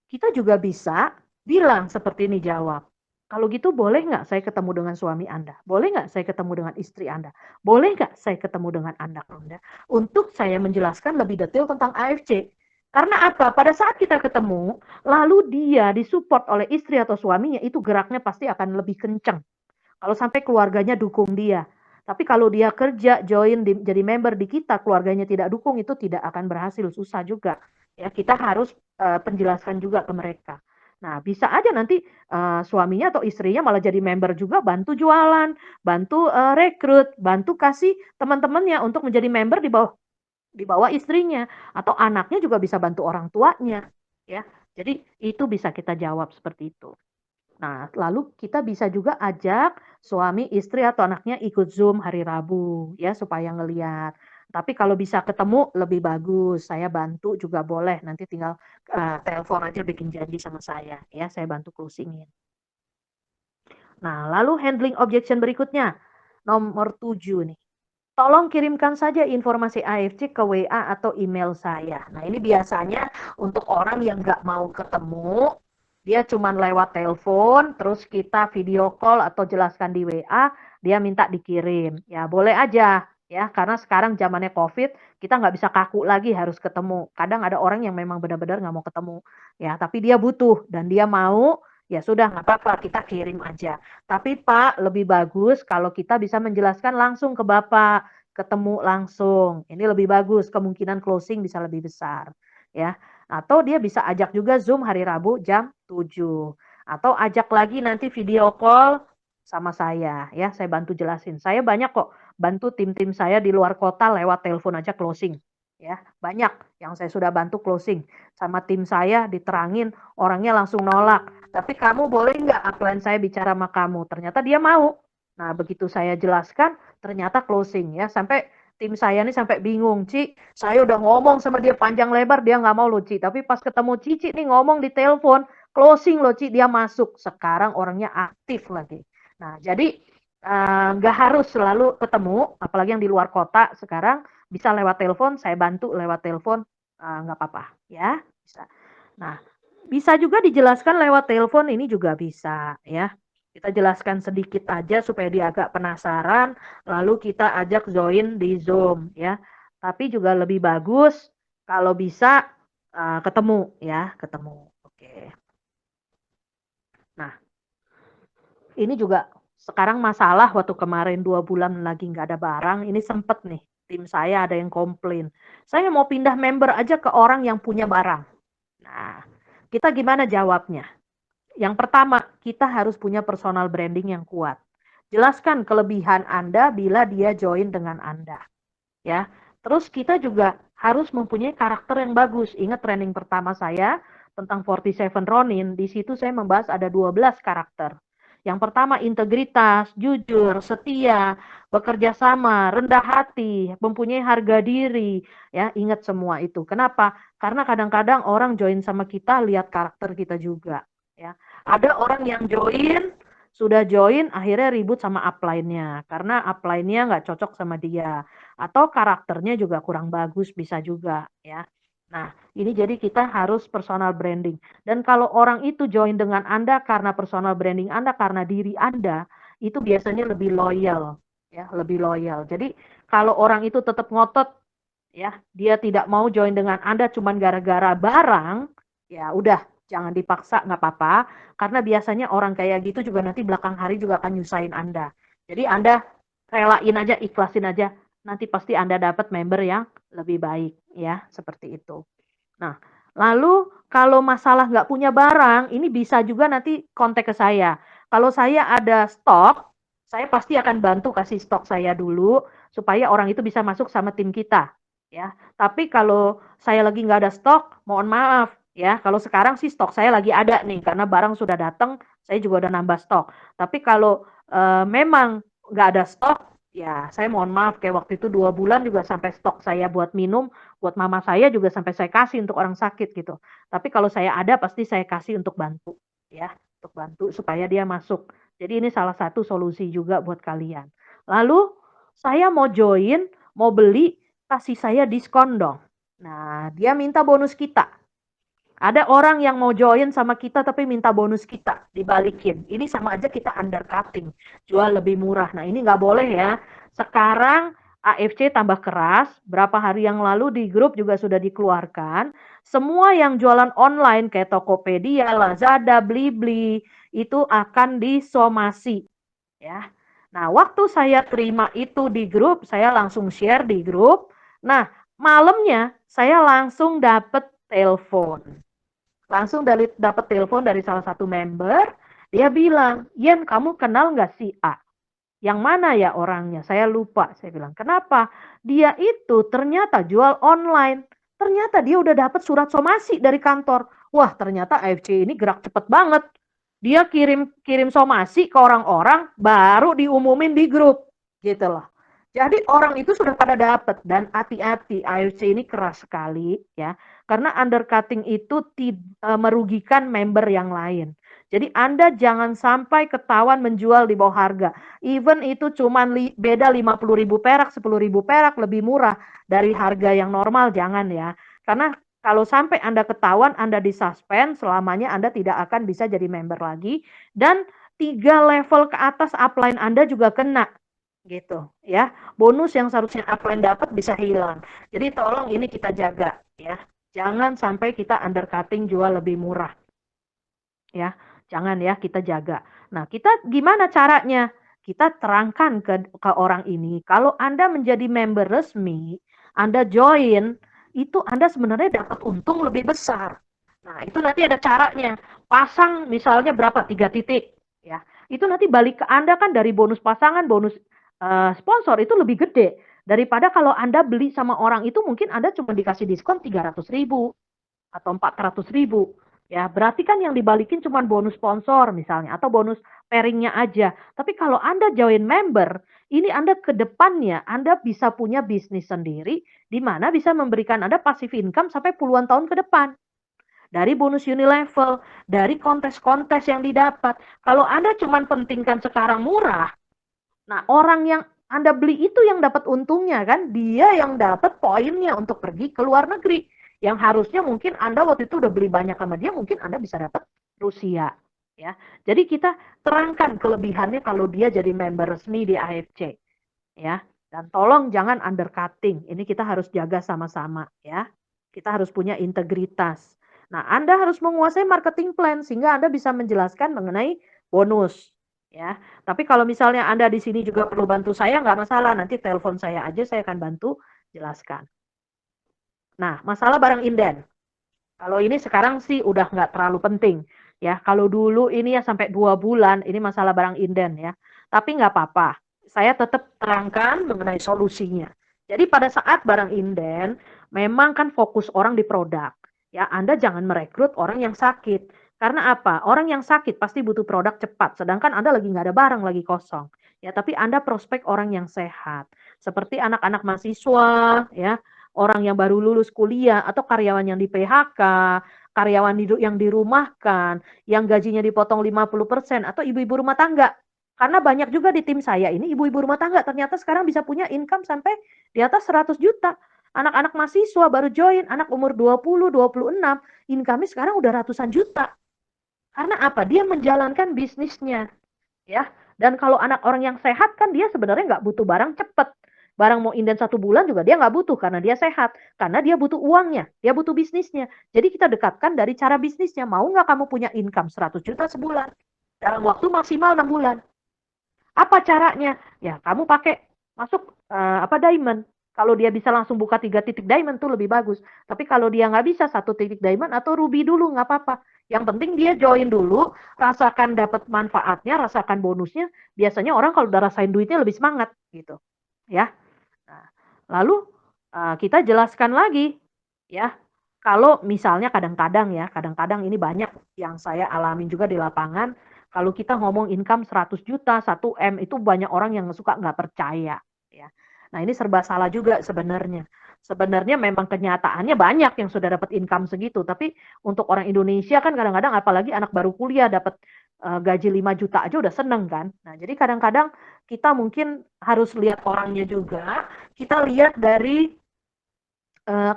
kita juga bisa bilang seperti ini, jawab. Kalau gitu boleh nggak saya ketemu dengan suami Anda? Boleh nggak saya ketemu dengan istri Anda? Boleh nggak saya ketemu dengan anak Anda? Untuk saya menjelaskan lebih detail tentang AFC. Karena apa? Pada saat kita ketemu, lalu dia disupport oleh istri atau suaminya, itu geraknya pasti akan lebih kenceng. Kalau sampai keluarganya dukung dia. Tapi kalau dia kerja, join, jadi member di kita, keluarganya tidak dukung, itu tidak akan berhasil, susah juga. Ya, kita harus penjelaskan juga ke mereka. Nah, bisa aja nanti suaminya atau istrinya malah jadi member juga, bantu jualan, bantu rekrut, bantu kasih teman-temannya untuk menjadi member di bawah istrinya, atau anaknya juga bisa bantu orang tuanya, ya. Jadi itu bisa kita jawab seperti itu. Nah, lalu kita bisa juga ajak suami, istri, atau anaknya ikut Zoom hari Rabu, ya, supaya ngeliat. Tapi kalau bisa ketemu lebih bagus, saya bantu juga boleh. Nanti tinggal telepon aja bikin janji sama saya, ya, saya bantu closingin. Nah, lalu handling objection berikutnya, nomor 7 nih. Tolong kirimkan saja informasi AFC ke WA atau email saya. Nah, ini biasanya untuk orang yang nggak mau ketemu, dia cuma lewat telepon, terus kita video call atau jelaskan di WA, dia minta dikirim. Ya, boleh aja, ya, karena sekarang zamannya COVID, kita nggak bisa kaku lagi harus ketemu. Kadang ada orang yang memang benar-benar nggak mau ketemu, ya, tapi dia butuh dan dia mau, ya sudah nggak apa-apa, kita kirim aja. Tapi Pak, lebih bagus kalau kita bisa menjelaskan langsung ke Bapak, ketemu langsung. Ini lebih bagus, kemungkinan closing bisa lebih besar, ya. Atau dia bisa ajak juga Zoom hari Rabu jam 7. Atau ajak lagi nanti video call sama saya, ya. Saya bantu jelasin. Saya banyak kok bantu tim-tim saya di luar kota lewat telepon aja closing, ya. Banyak yang saya sudah bantu closing sama tim saya, diterangin, orangnya langsung nolak. Tapi kamu boleh nggak upline saya bicara sama kamu? Ternyata dia mau. Nah, begitu saya jelaskan, ternyata closing, ya. Sampai tim saya nih sampai bingung, Ci, saya udah ngomong sama dia panjang lebar, dia nggak mau loh, Ci. Tapi pas ketemu Cici nih ngomong di telepon, closing loh, Ci, dia masuk. Sekarang orangnya aktif lagi. Nah, jadi nggak harus selalu ketemu, apalagi yang di luar kota sekarang bisa lewat telepon, saya bantu lewat telepon, nggak apa-apa, ya, bisa. Nah, bisa juga dijelaskan lewat telepon, ini juga bisa, ya. Kita jelaskan sedikit aja supaya dia agak penasaran, lalu kita ajak join di Zoom, ya. Tapi juga lebih bagus kalau bisa ketemu, ya, ketemu. Oke. Nah, ini juga sekarang masalah waktu kemarin 2 bulan lagi nggak ada barang, ini sempet nih tim saya ada yang komplain. Saya mau pindah member aja ke orang yang punya barang. Nah, kita gimana jawabnya? Yang pertama, kita harus punya personal branding yang kuat. Jelaskan kelebihan Anda bila dia join dengan Anda, ya. Terus kita juga harus mempunyai karakter yang bagus. Ingat training pertama saya tentang 47 Ronin, di situ saya membahas ada 12 karakter. Yang pertama integritas, jujur, setia, bekerja sama, rendah hati, mempunyai harga diri, ya, ingat semua itu. Kenapa? Karena kadang-kadang orang join sama kita lihat karakter kita juga, ya. Ada orang yang sudah join akhirnya ribut sama upline-nya karena upline-nya nggak cocok sama dia atau karakternya juga kurang bagus bisa juga ya. Nah, ini jadi kita harus personal branding. Dan kalau orang itu join dengan Anda karena personal branding Anda, karena diri Anda, itu biasanya lebih loyal ya, lebih loyal. Jadi kalau orang itu tetap ngotot ya, dia tidak mau join dengan Anda cuman gara-gara barang, ya udah jangan dipaksa nggak apa-apa, karena biasanya orang kayak gitu juga nanti belakang hari juga akan nyusahin Anda. Jadi Anda relain aja, ikhlasin aja, nanti pasti Anda dapat member yang lebih baik ya, seperti itu. Nah, lalu kalau masalah nggak punya barang, ini bisa juga nanti kontak ke saya. Kalau saya ada stok, saya pasti akan bantu kasih stok saya dulu supaya orang itu bisa masuk sama tim kita, ya. Tapi kalau saya lagi nggak ada stok, mohon maaf ya. Kalau sekarang sih stok saya lagi ada nih karena barang sudah datang, saya juga udah nambah stok. Tapi kalau memang nggak ada stok, ya saya mohon maaf kayak waktu itu 2 bulan juga sampai stok saya buat minum buat mama saya juga sampai saya kasih untuk orang sakit gitu. Tapi kalau saya ada pasti saya kasih untuk bantu ya, untuk bantu supaya dia masuk. Jadi ini salah satu solusi juga buat kalian. Lalu saya mau join, mau beli, kasih saya diskon dong. Nah, dia minta bonus kita. Ada orang yang mau join sama kita tapi minta bonus kita dibalikin. Ini sama aja kita undercutting, jual lebih murah. Nah ini nggak boleh ya. Sekarang AFC tambah keras. Berapa hari yang lalu di grup juga sudah dikeluarkan. Semua yang jualan online kayak Tokopedia, Lazada, Blibli itu akan disomasi. Ya. Nah waktu saya terima itu di grup, saya langsung share di grup. Nah malamnya saya langsung dapet telepon. Langsung dapat telepon dari salah satu member, dia bilang, Yen kamu kenal nggak si A? Yang mana ya orangnya? Saya lupa. Saya bilang, kenapa? Dia itu ternyata jual online. Ternyata dia udah dapat surat somasi dari kantor. Wah, ternyata AFC ini gerak cepet banget. Dia kirim kirim somasi ke orang-orang, baru diumumin di grup. Gitu loh. Jadi orang itu sudah pada dapat dan hati-hati AFC ini keras sekali ya karena undercutting itu merugikan member yang lain. Jadi Anda jangan sampai ketahuan menjual di bawah harga. Even itu cuma beda 50.000 perak, 10.000 perak lebih murah dari harga yang normal, jangan ya. Karena kalau sampai Anda ketahuan, Anda disuspend, selamanya Anda tidak akan bisa jadi member lagi. Dan 3 level ke atas upline Anda juga kena gitu ya. Bonus yang seharusnya upline dapat bisa hilang. Jadi tolong ini kita jaga ya. Jangan sampai kita undercutting jual lebih murah. Ya, jangan ya kita jaga. Nah, kita gimana caranya? Kita terangkan ke orang ini, kalau Anda menjadi member resmi, Anda join, itu Anda sebenarnya dapat untung lebih besar. Nah, itu nanti ada caranya. Pasang misalnya berapa? 3 titik. Ya, itu nanti balik ke Anda kan dari bonus pasangan, bonus sponsor itu lebih gede. Daripada kalau Anda beli sama orang itu mungkin Anda cuma dikasih diskon 300.000 atau 400.000. Ya, berarti kan yang dibalikin cuma bonus sponsor misalnya atau bonus pairingnya aja. Tapi kalau Anda join member, ini Anda ke depannya Anda bisa punya bisnis sendiri di mana bisa memberikan Anda passive income sampai puluhan tahun ke depan. Dari bonus unilevel, dari kontes-kontes yang didapat. Kalau Anda cuma pentingkan sekarang murah, nah orang yang Anda beli itu yang dapat untungnya kan, dia yang dapat poinnya untuk pergi ke luar negeri. Yang harusnya mungkin Anda waktu itu udah beli banyak sama dia, mungkin Anda bisa dapat Rusia. Ya, jadi kita terangkan kelebihannya kalau dia jadi member resmi di AFC. Ya, dan tolong jangan undercutting. Ini kita harus jaga sama-sama ya. Kita harus punya integritas. Nah, Anda harus menguasai marketing plan sehingga Anda bisa menjelaskan mengenai bonus ya. Tapi kalau misalnya Anda di sini juga perlu bantu saya, nggak masalah. Nanti telepon saya aja, saya akan bantu jelaskan. Nah, masalah barang inden. Kalau ini sekarang sih udah nggak terlalu penting. Ya, kalau dulu ini ya sampai 2 bulan, ini masalah barang inden ya. Tapi nggak apa-apa. Saya tetap terangkan mengenai solusinya. Jadi pada saat barang inden, memang kan fokus orang di produk. Ya, Anda jangan merekrut orang yang sakit. Karena apa? Orang yang sakit pasti butuh produk cepat, sedangkan Anda lagi nggak ada barang, lagi kosong. Ya, tapi Anda prospek orang yang sehat. Seperti anak-anak mahasiswa, ya, orang yang baru lulus kuliah, atau karyawan yang di PHK, karyawan yang dirumahkan, yang gajinya dipotong 50%, atau ibu-ibu rumah tangga. Karena banyak juga di tim saya ini ibu-ibu rumah tangga ternyata sekarang bisa punya income sampai di atas 100 juta. Anak-anak mahasiswa baru join, anak umur 20, 26, income-nya sekarang udah ratusan juta. Karena apa? Dia menjalankan bisnisnya, ya. Dan kalau anak orang yang sehat kan dia sebenarnya nggak butuh barang cepet. Barang mau inden 1 bulan juga dia nggak butuh karena dia sehat. Karena dia butuh uangnya, dia butuh bisnisnya. Jadi kita dekatkan dari cara bisnisnya. Mau nggak kamu punya income 100 juta sebulan? Dalam waktu maksimal 6 bulan. Apa caranya? Ya, kamu pakai masuk diamond. Kalau dia bisa langsung buka 3 titik diamond tuh lebih bagus. Tapi kalau dia nggak bisa 1 titik diamond atau ruby dulu nggak apa-apa. Yang penting dia join dulu, rasakan dapat manfaatnya, rasakan bonusnya. Biasanya orang kalau udah rasain duitnya lebih semangat gitu, ya. Nah, lalu kita jelaskan lagi, ya. Kalau misalnya kadang-kadang ini banyak yang saya alamin juga di lapangan. Kalau kita ngomong income 100 juta, 1 M, itu banyak orang yang suka nggak percaya, ya. Nah, ini serba salah juga sebenarnya. Sebenarnya memang kenyataannya banyak yang sudah dapat income segitu, tapi untuk orang Indonesia kan kadang-kadang apalagi anak baru kuliah dapat gaji 5 juta aja udah seneng kan. Nah, jadi kadang-kadang kita mungkin harus lihat orangnya juga. Kita lihat dari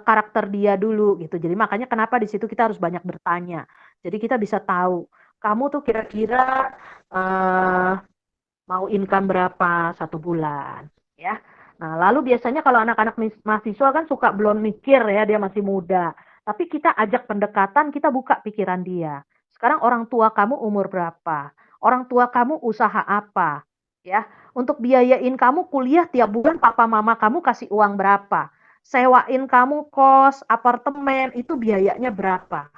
karakter dia dulu gitu. Jadi makanya kenapa di situ kita harus banyak bertanya. Jadi kita bisa tahu kamu tuh kira-kira uh, mau income berapa 1 bulan, ya. Nah, lalu biasanya kalau anak-anak mahasiswa kan suka belum mikir ya, dia masih muda. Tapi kita ajak pendekatan, kita buka pikiran dia. Sekarang orang tua kamu umur berapa? Orang tua kamu usaha apa? Ya, untuk biayain kamu kuliah tiap bulan papa mama kamu kasih uang berapa? Sewain kamu kos, apartemen, itu biayanya berapa?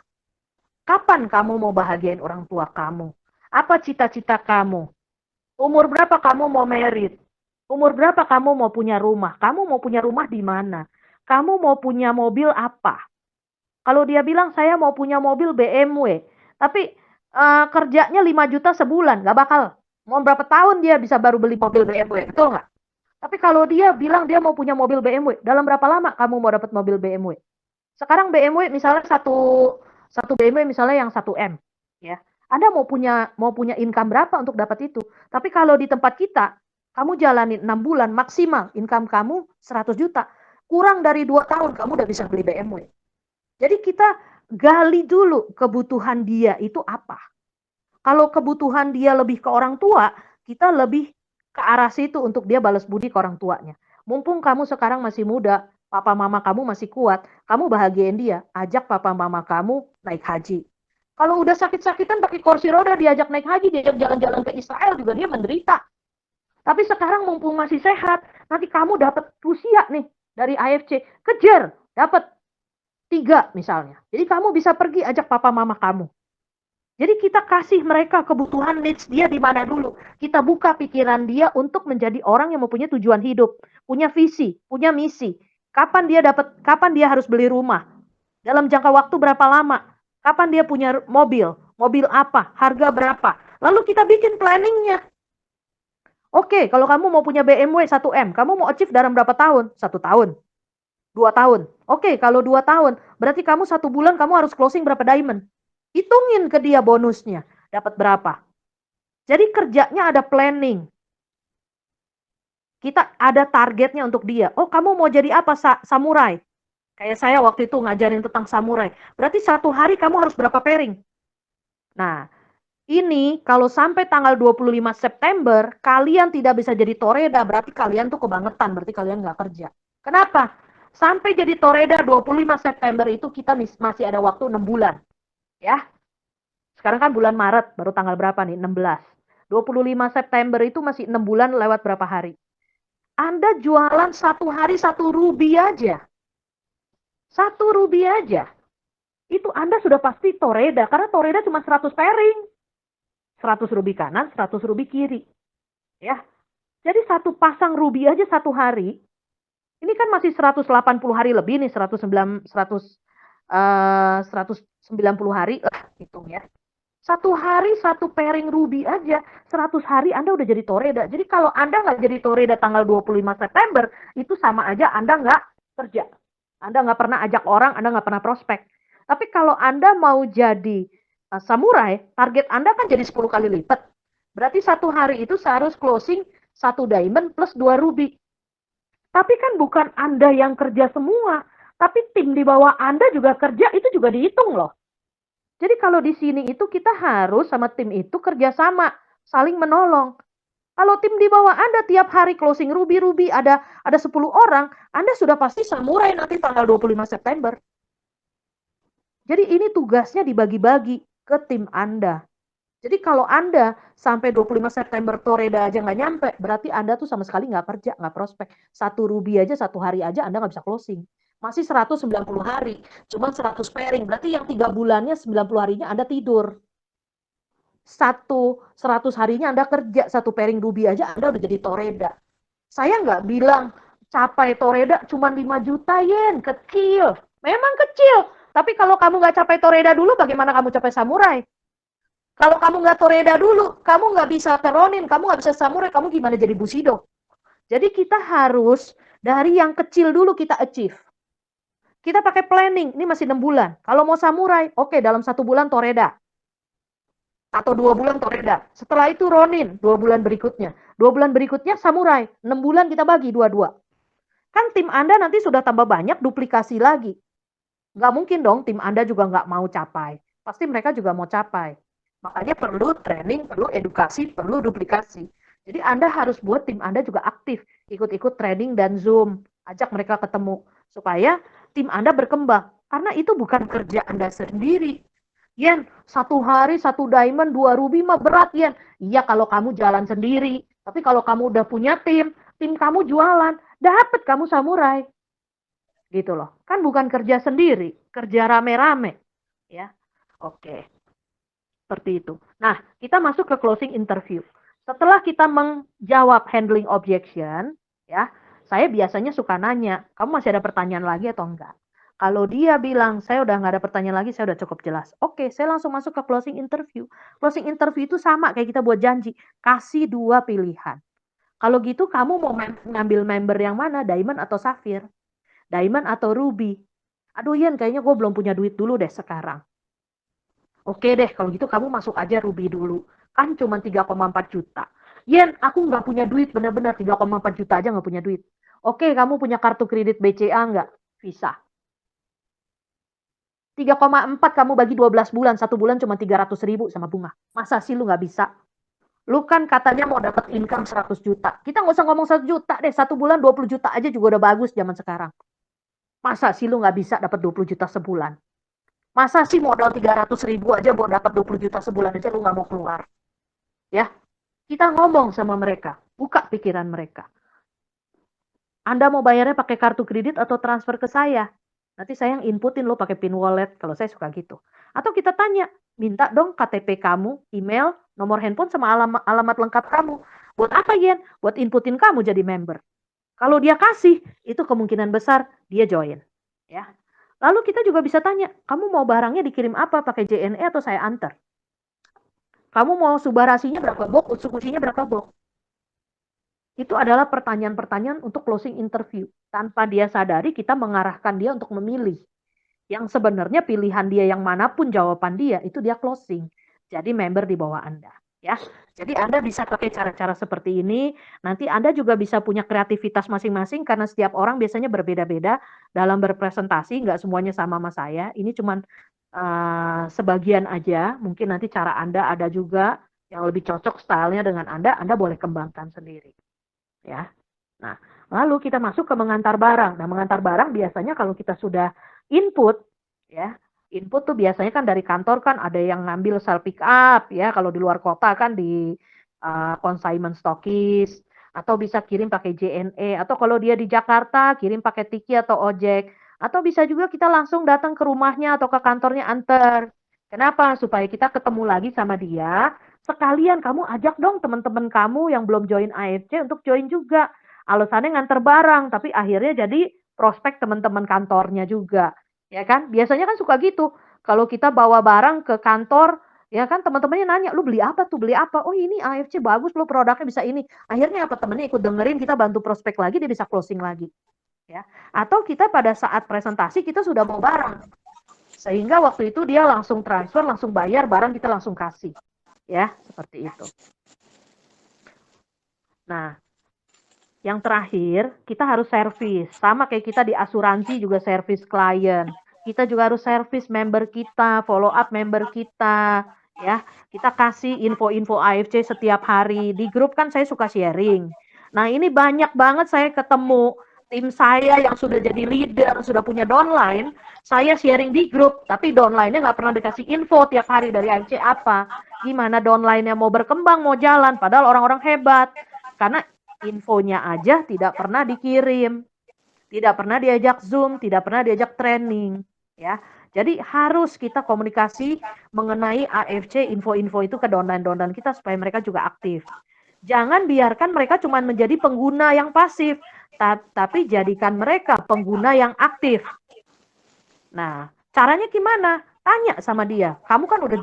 Kapan kamu mau bahagiain orang tua kamu? Apa cita-cita kamu? Umur berapa kamu mau merit? Umur berapa kamu mau punya rumah? Kamu mau punya rumah di mana? Kamu mau punya mobil apa? Kalau dia bilang saya mau punya mobil BMW, tapi kerjanya 5 juta sebulan, nggak bakal. Mau berapa tahun dia bisa baru beli mobil BMW, betul nggak? Tapi kalau dia bilang dia mau punya mobil BMW, dalam berapa lama kamu mau dapat mobil BMW? Sekarang BMW misalnya satu satu BMW misalnya yang 1 M, ya. Anda mau punya income berapa untuk dapat itu? Tapi kalau di tempat kita, kamu jalanin 6 bulan maksimal income kamu 100 juta. Kurang dari 2 tahun kamu udah bisa beli BMW. Jadi kita gali dulu kebutuhan dia itu apa. Kalau kebutuhan dia lebih ke orang tua, kita lebih ke arah situ untuk dia balas budi ke orang tuanya. Mumpung kamu sekarang masih muda, papa mama kamu masih kuat, kamu bahagiain dia, ajak papa mama kamu naik haji. Kalau udah sakit-sakitan pakai kursi roda diajak naik haji, diajak jalan-jalan ke Israel juga dia menderita. Tapi sekarang mumpung masih sehat, nanti kamu dapat Rusia nih dari AFC, kejar, dapat 3 misalnya. Jadi kamu bisa pergi ajak papa mama kamu. Jadi kita kasih mereka kebutuhan needs dia di mana dulu. Kita buka pikiran dia untuk menjadi orang yang mempunyai tujuan hidup, punya visi, punya misi. Kapan dia harus beli rumah? Dalam jangka waktu berapa lama? Kapan dia punya mobil? Mobil apa? Harga berapa? Lalu kita bikin planningnya. Oke, kalau kamu mau punya BMW 1M, kamu mau achieve dalam berapa tahun? 1 tahun. 2 tahun. Oke, kalau 2 tahun, berarti kamu 1 bulan kamu harus closing berapa diamond? Hitungin ke dia bonusnya, dapat berapa. Jadi kerjanya ada planning. Kita ada targetnya untuk dia. Oh, kamu mau jadi apa? Samurai. Kayak saya waktu itu ngajarin tentang samurai. Berarti 1 hari kamu harus berapa pairing. Nah, ini kalau sampai tanggal 25 September, kalian tidak bisa jadi toreda, berarti kalian tuh kebangetan, berarti kalian nggak kerja. Kenapa? Sampai jadi toreda 25 September itu kita masih ada waktu 6 bulan. Ya, sekarang kan bulan Maret, baru tanggal berapa nih? 16. 25 September itu masih 6 bulan lewat berapa hari? Anda jualan 1 hari 1 rubi aja. 1 rubi aja. Itu Anda sudah pasti toreda, karena toreda cuma 100 pairing. 100 rubi kanan, 100 rubi kiri. Ya. Jadi satu pasang rubi aja 1 hari. Ini kan masih 180 hari lebih nih, 190 hari lah hitung ya. 1 hari 1 pairing ruby aja, 100 hari Anda udah jadi toreda. Jadi kalau Anda nggak jadi toreda tanggal 25 September, itu sama aja Anda nggak kerja. Anda nggak pernah ajak orang, Anda nggak pernah prospek. Tapi kalau Anda mau jadi samurai, target Anda kan jadi 10 kali lipat. Berarti satu hari itu seharus closing 1 diamond plus 2 ruby. Tapi kan bukan Anda yang kerja semua, tapi tim di bawah Anda juga kerja, itu juga dihitung loh. Jadi kalau di sini itu kita harus sama tim itu kerjasama, saling menolong. Kalau tim di bawah Anda tiap hari closing ruby ada 10 orang, Anda sudah pasti samurai nanti tanggal 25 September. Jadi ini tugasnya dibagi-bagi ke tim Anda. Jadi kalau Anda sampai 25 September Toreda aja nggak nyampe, berarti Anda tuh sama sekali nggak kerja, nggak prospek. Satu ruby aja, satu hari aja Anda nggak bisa closing. Masih 190 hari, cuma 100 pairing. Berarti yang 3 bulannya, 90 harinya Anda tidur. 100 harinya Anda kerja, satu pairing ruby aja Anda udah jadi Toreda. Saya nggak bilang capai Toreda cuma 5 juta yen, kecil. Memang kecil. Tapi kalau kamu nggak capai Toreda dulu, bagaimana kamu capai samurai? Kalau kamu nggak Toreda dulu, kamu nggak bisa Ronin, kamu nggak bisa samurai, kamu gimana jadi Bushido? Jadi kita harus dari yang kecil dulu kita achieve. Kita pakai planning, ini masih 6 bulan. Kalau mau samurai, oke, dalam 1 bulan Toreda. Atau 2 bulan Toreda. Setelah itu Ronin, 2 bulan berikutnya. 2 bulan berikutnya samurai, 6 bulan kita bagi 2-2. Kan tim Anda nanti sudah tambah banyak duplikasi lagi. Nggak mungkin dong tim Anda juga nggak mau capai. Pasti mereka juga mau capai. Makanya perlu training, perlu edukasi, perlu duplikasi. Jadi Anda harus buat tim Anda juga aktif, ikut-ikut training dan Zoom, ajak mereka ketemu supaya tim Anda berkembang. Karena itu bukan kerja Anda sendiri. Yen, 1 hari 1 diamond, 2 ruby mah berat, Yen. Iya kalau kamu jalan sendiri. Tapi kalau kamu udah punya tim kamu jualan, dapat kamu samurai. Gitu loh. Kan bukan kerja sendiri, kerja rame-rame. Ya. Oke. Seperti itu. Nah, kita masuk ke closing interview. Setelah kita menjawab handling objection, ya, saya biasanya suka nanya, kamu masih ada pertanyaan lagi atau enggak? Kalau dia bilang, saya udah nggak ada pertanyaan lagi, saya udah cukup jelas. Oke, saya langsung masuk ke closing interview. Closing interview itu sama kayak kita buat janji. Kasih 2 pilihan. Kalau gitu kamu mau ngambil member yang mana? Diamond atau Sapphire? Diamond atau Ruby? Aduh Yen, kayaknya gue belum punya duit dulu deh sekarang. Oke deh, kalau gitu kamu masuk aja Ruby dulu. Kan cuma 3,4 juta. Yen, aku nggak punya duit, benar-benar 3,4 juta aja nggak punya duit. Oke, kamu punya kartu kredit BCA nggak? Visa. 3,4 kamu bagi 12 bulan, 1 bulan cuma 300.000 sama bunga. Masa sih lu nggak bisa? Lu kan katanya mau dapat income 100 juta. Kita nggak usah ngomong 1 juta deh, 1 bulan 20 juta aja juga udah bagus zaman sekarang. Masa sih lu nggak bisa dapat 20 juta sebulan? Masa sih modal 300.000 aja buat dapat 20 juta sebulan aja lu nggak mau keluar? Ya, kita ngomong sama mereka, buka pikiran mereka. Anda mau bayarnya pakai kartu kredit atau transfer ke saya? Nanti saya yang inputin lo pakai pin wallet, kalau saya suka gitu. Atau kita tanya, minta dong KTP kamu, email, nomor handphone sama alamat lengkap kamu. Buat apa Yen? Buat inputin kamu jadi member. Kalau dia kasih, itu kemungkinan besar dia join. Ya. Lalu kita juga bisa tanya, kamu mau barangnya dikirim apa? Pakai JNE atau saya antar? Kamu mau subarasinya berapa box? Utsukushinya berapa box? Itu adalah pertanyaan-pertanyaan untuk closing interview. Tanpa dia sadari, kita mengarahkan dia untuk memilih. Yang sebenarnya pilihan dia yang manapun jawaban dia, itu dia closing. Jadi member di bawah Anda. Ya, jadi Anda bisa pakai cara-cara seperti ini. Nanti Anda juga bisa punya kreativitas masing-masing karena setiap orang biasanya berbeda-beda dalam berpresentasi. Nggak semuanya sama saya. Ini cuma sebagian aja. Mungkin nanti cara Anda ada juga yang lebih cocok stylenya dengan Anda boleh kembangkan sendiri. Ya. Nah, lalu kita masuk ke mengantar barang. Nah, mengantar barang biasanya kalau kita sudah input, ya, input tuh biasanya kan dari kantor kan ada yang ngambil sel pick up, ya, kalau di luar kota kan di consignment stokis, atau bisa kirim pakai JNE, atau kalau dia di Jakarta kirim pakai Tiki atau ojek, atau bisa juga kita langsung datang ke rumahnya atau ke kantornya antar. Kenapa? Supaya kita ketemu lagi sama dia, sekalian kamu ajak dong teman-teman kamu yang belum join AFC untuk join juga. Alasannya nganter barang, tapi akhirnya jadi prospek teman-teman kantornya juga. Ya kan? Biasanya kan suka gitu. Kalau kita bawa barang ke kantor, ya kan teman-temannya nanya, lu beli apa tuh? Beli apa? Oh ini AFC bagus loh produknya bisa ini. Akhirnya apa? Temennya ikut dengerin, kita bantu prospek lagi, dia bisa closing lagi. Ya. Atau kita pada saat presentasi kita sudah mau barang. Sehingga waktu itu dia langsung transfer, langsung bayar, barang kita langsung kasih. Ya, seperti itu. Nah, yang terakhir, kita harus servis. Sama kayak kita di asuransi juga servis klien. Kita juga harus servis member kita, follow up member kita, ya. Kita kasih info-info AFC setiap hari. Di grup kan saya suka sharing. Nah, ini banyak banget saya ketemu tim saya yang sudah jadi leader, sudah punya downline, saya sharing di grup, tapi downline-nya nggak pernah dikasih info tiap hari dari AFC apa. Gimana downline-nya mau berkembang, mau jalan, padahal orang-orang hebat. Karena infonya aja tidak pernah dikirim, tidak pernah diajak Zoom, tidak pernah diajak training, ya. Jadi harus kita komunikasi mengenai AFC, info-info itu ke downline-downline kita supaya mereka juga aktif. Jangan biarkan mereka cuma menjadi pengguna yang pasif, tapi jadikan mereka pengguna yang aktif. Nah, caranya gimana? Tanya sama dia, kamu kan udah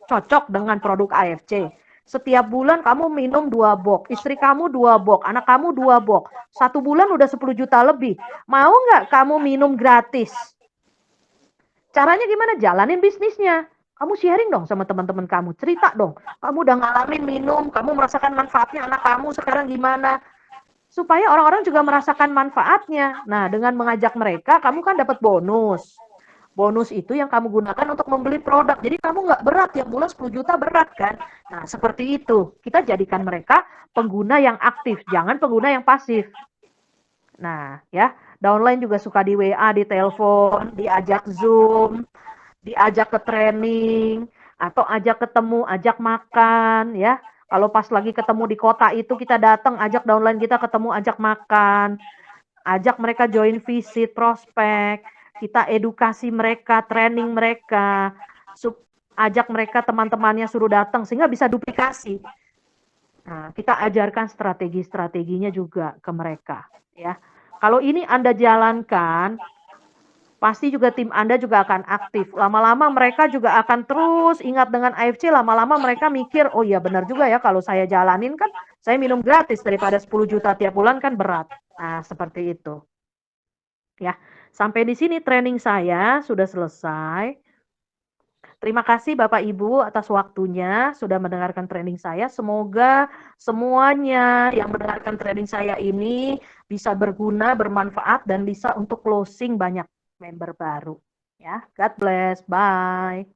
cocok dengan produk AFC. Setiap bulan kamu minum 2 box, istri kamu 2 box, anak kamu 2 box. 1 bulan udah 10 juta lebih. Mau nggak kamu minum gratis? Caranya gimana? Jalanin bisnisnya. Kamu sharing dong sama teman-teman kamu, cerita dong. Kamu udah ngalamin minum, kamu merasakan manfaatnya, anak kamu sekarang gimana? Supaya orang-orang juga merasakan manfaatnya. Nah, dengan mengajak mereka, kamu kan dapat bonus. Bonus itu yang kamu gunakan untuk membeli produk. Jadi kamu nggak berat, tiap bulan 10 juta berat kan? Nah, seperti itu. Kita jadikan mereka pengguna yang aktif, jangan pengguna yang pasif. Nah, ya, downline juga suka di WA, di telepon, diajak Zoom, diajak ke training, atau ajak ketemu, ajak makan, ya. Kalau pas lagi ketemu di kota itu kita datang, ajak downline kita ketemu, ajak makan, ajak mereka join visit, prospek, kita edukasi mereka, training mereka, ajak mereka teman-temannya suruh datang sehingga bisa duplikasi. Nah, kita ajarkan strategi-strateginya juga ke mereka, ya. Kalau ini Anda jalankan, pasti juga tim Anda juga akan aktif. Lama-lama mereka juga akan terus ingat dengan AFC, lama-lama mereka mikir, oh iya benar juga ya kalau saya jalanin kan saya minum gratis daripada 10 juta tiap bulan kan berat. Nah, seperti itu. Ya, sampai di sini training saya sudah selesai. Terima kasih Bapak Ibu atas waktunya sudah mendengarkan training saya. Semoga semuanya yang mendengarkan training saya ini bisa berguna, bermanfaat, dan bisa untuk closing banyak member baru. Ya, God bless. Bye.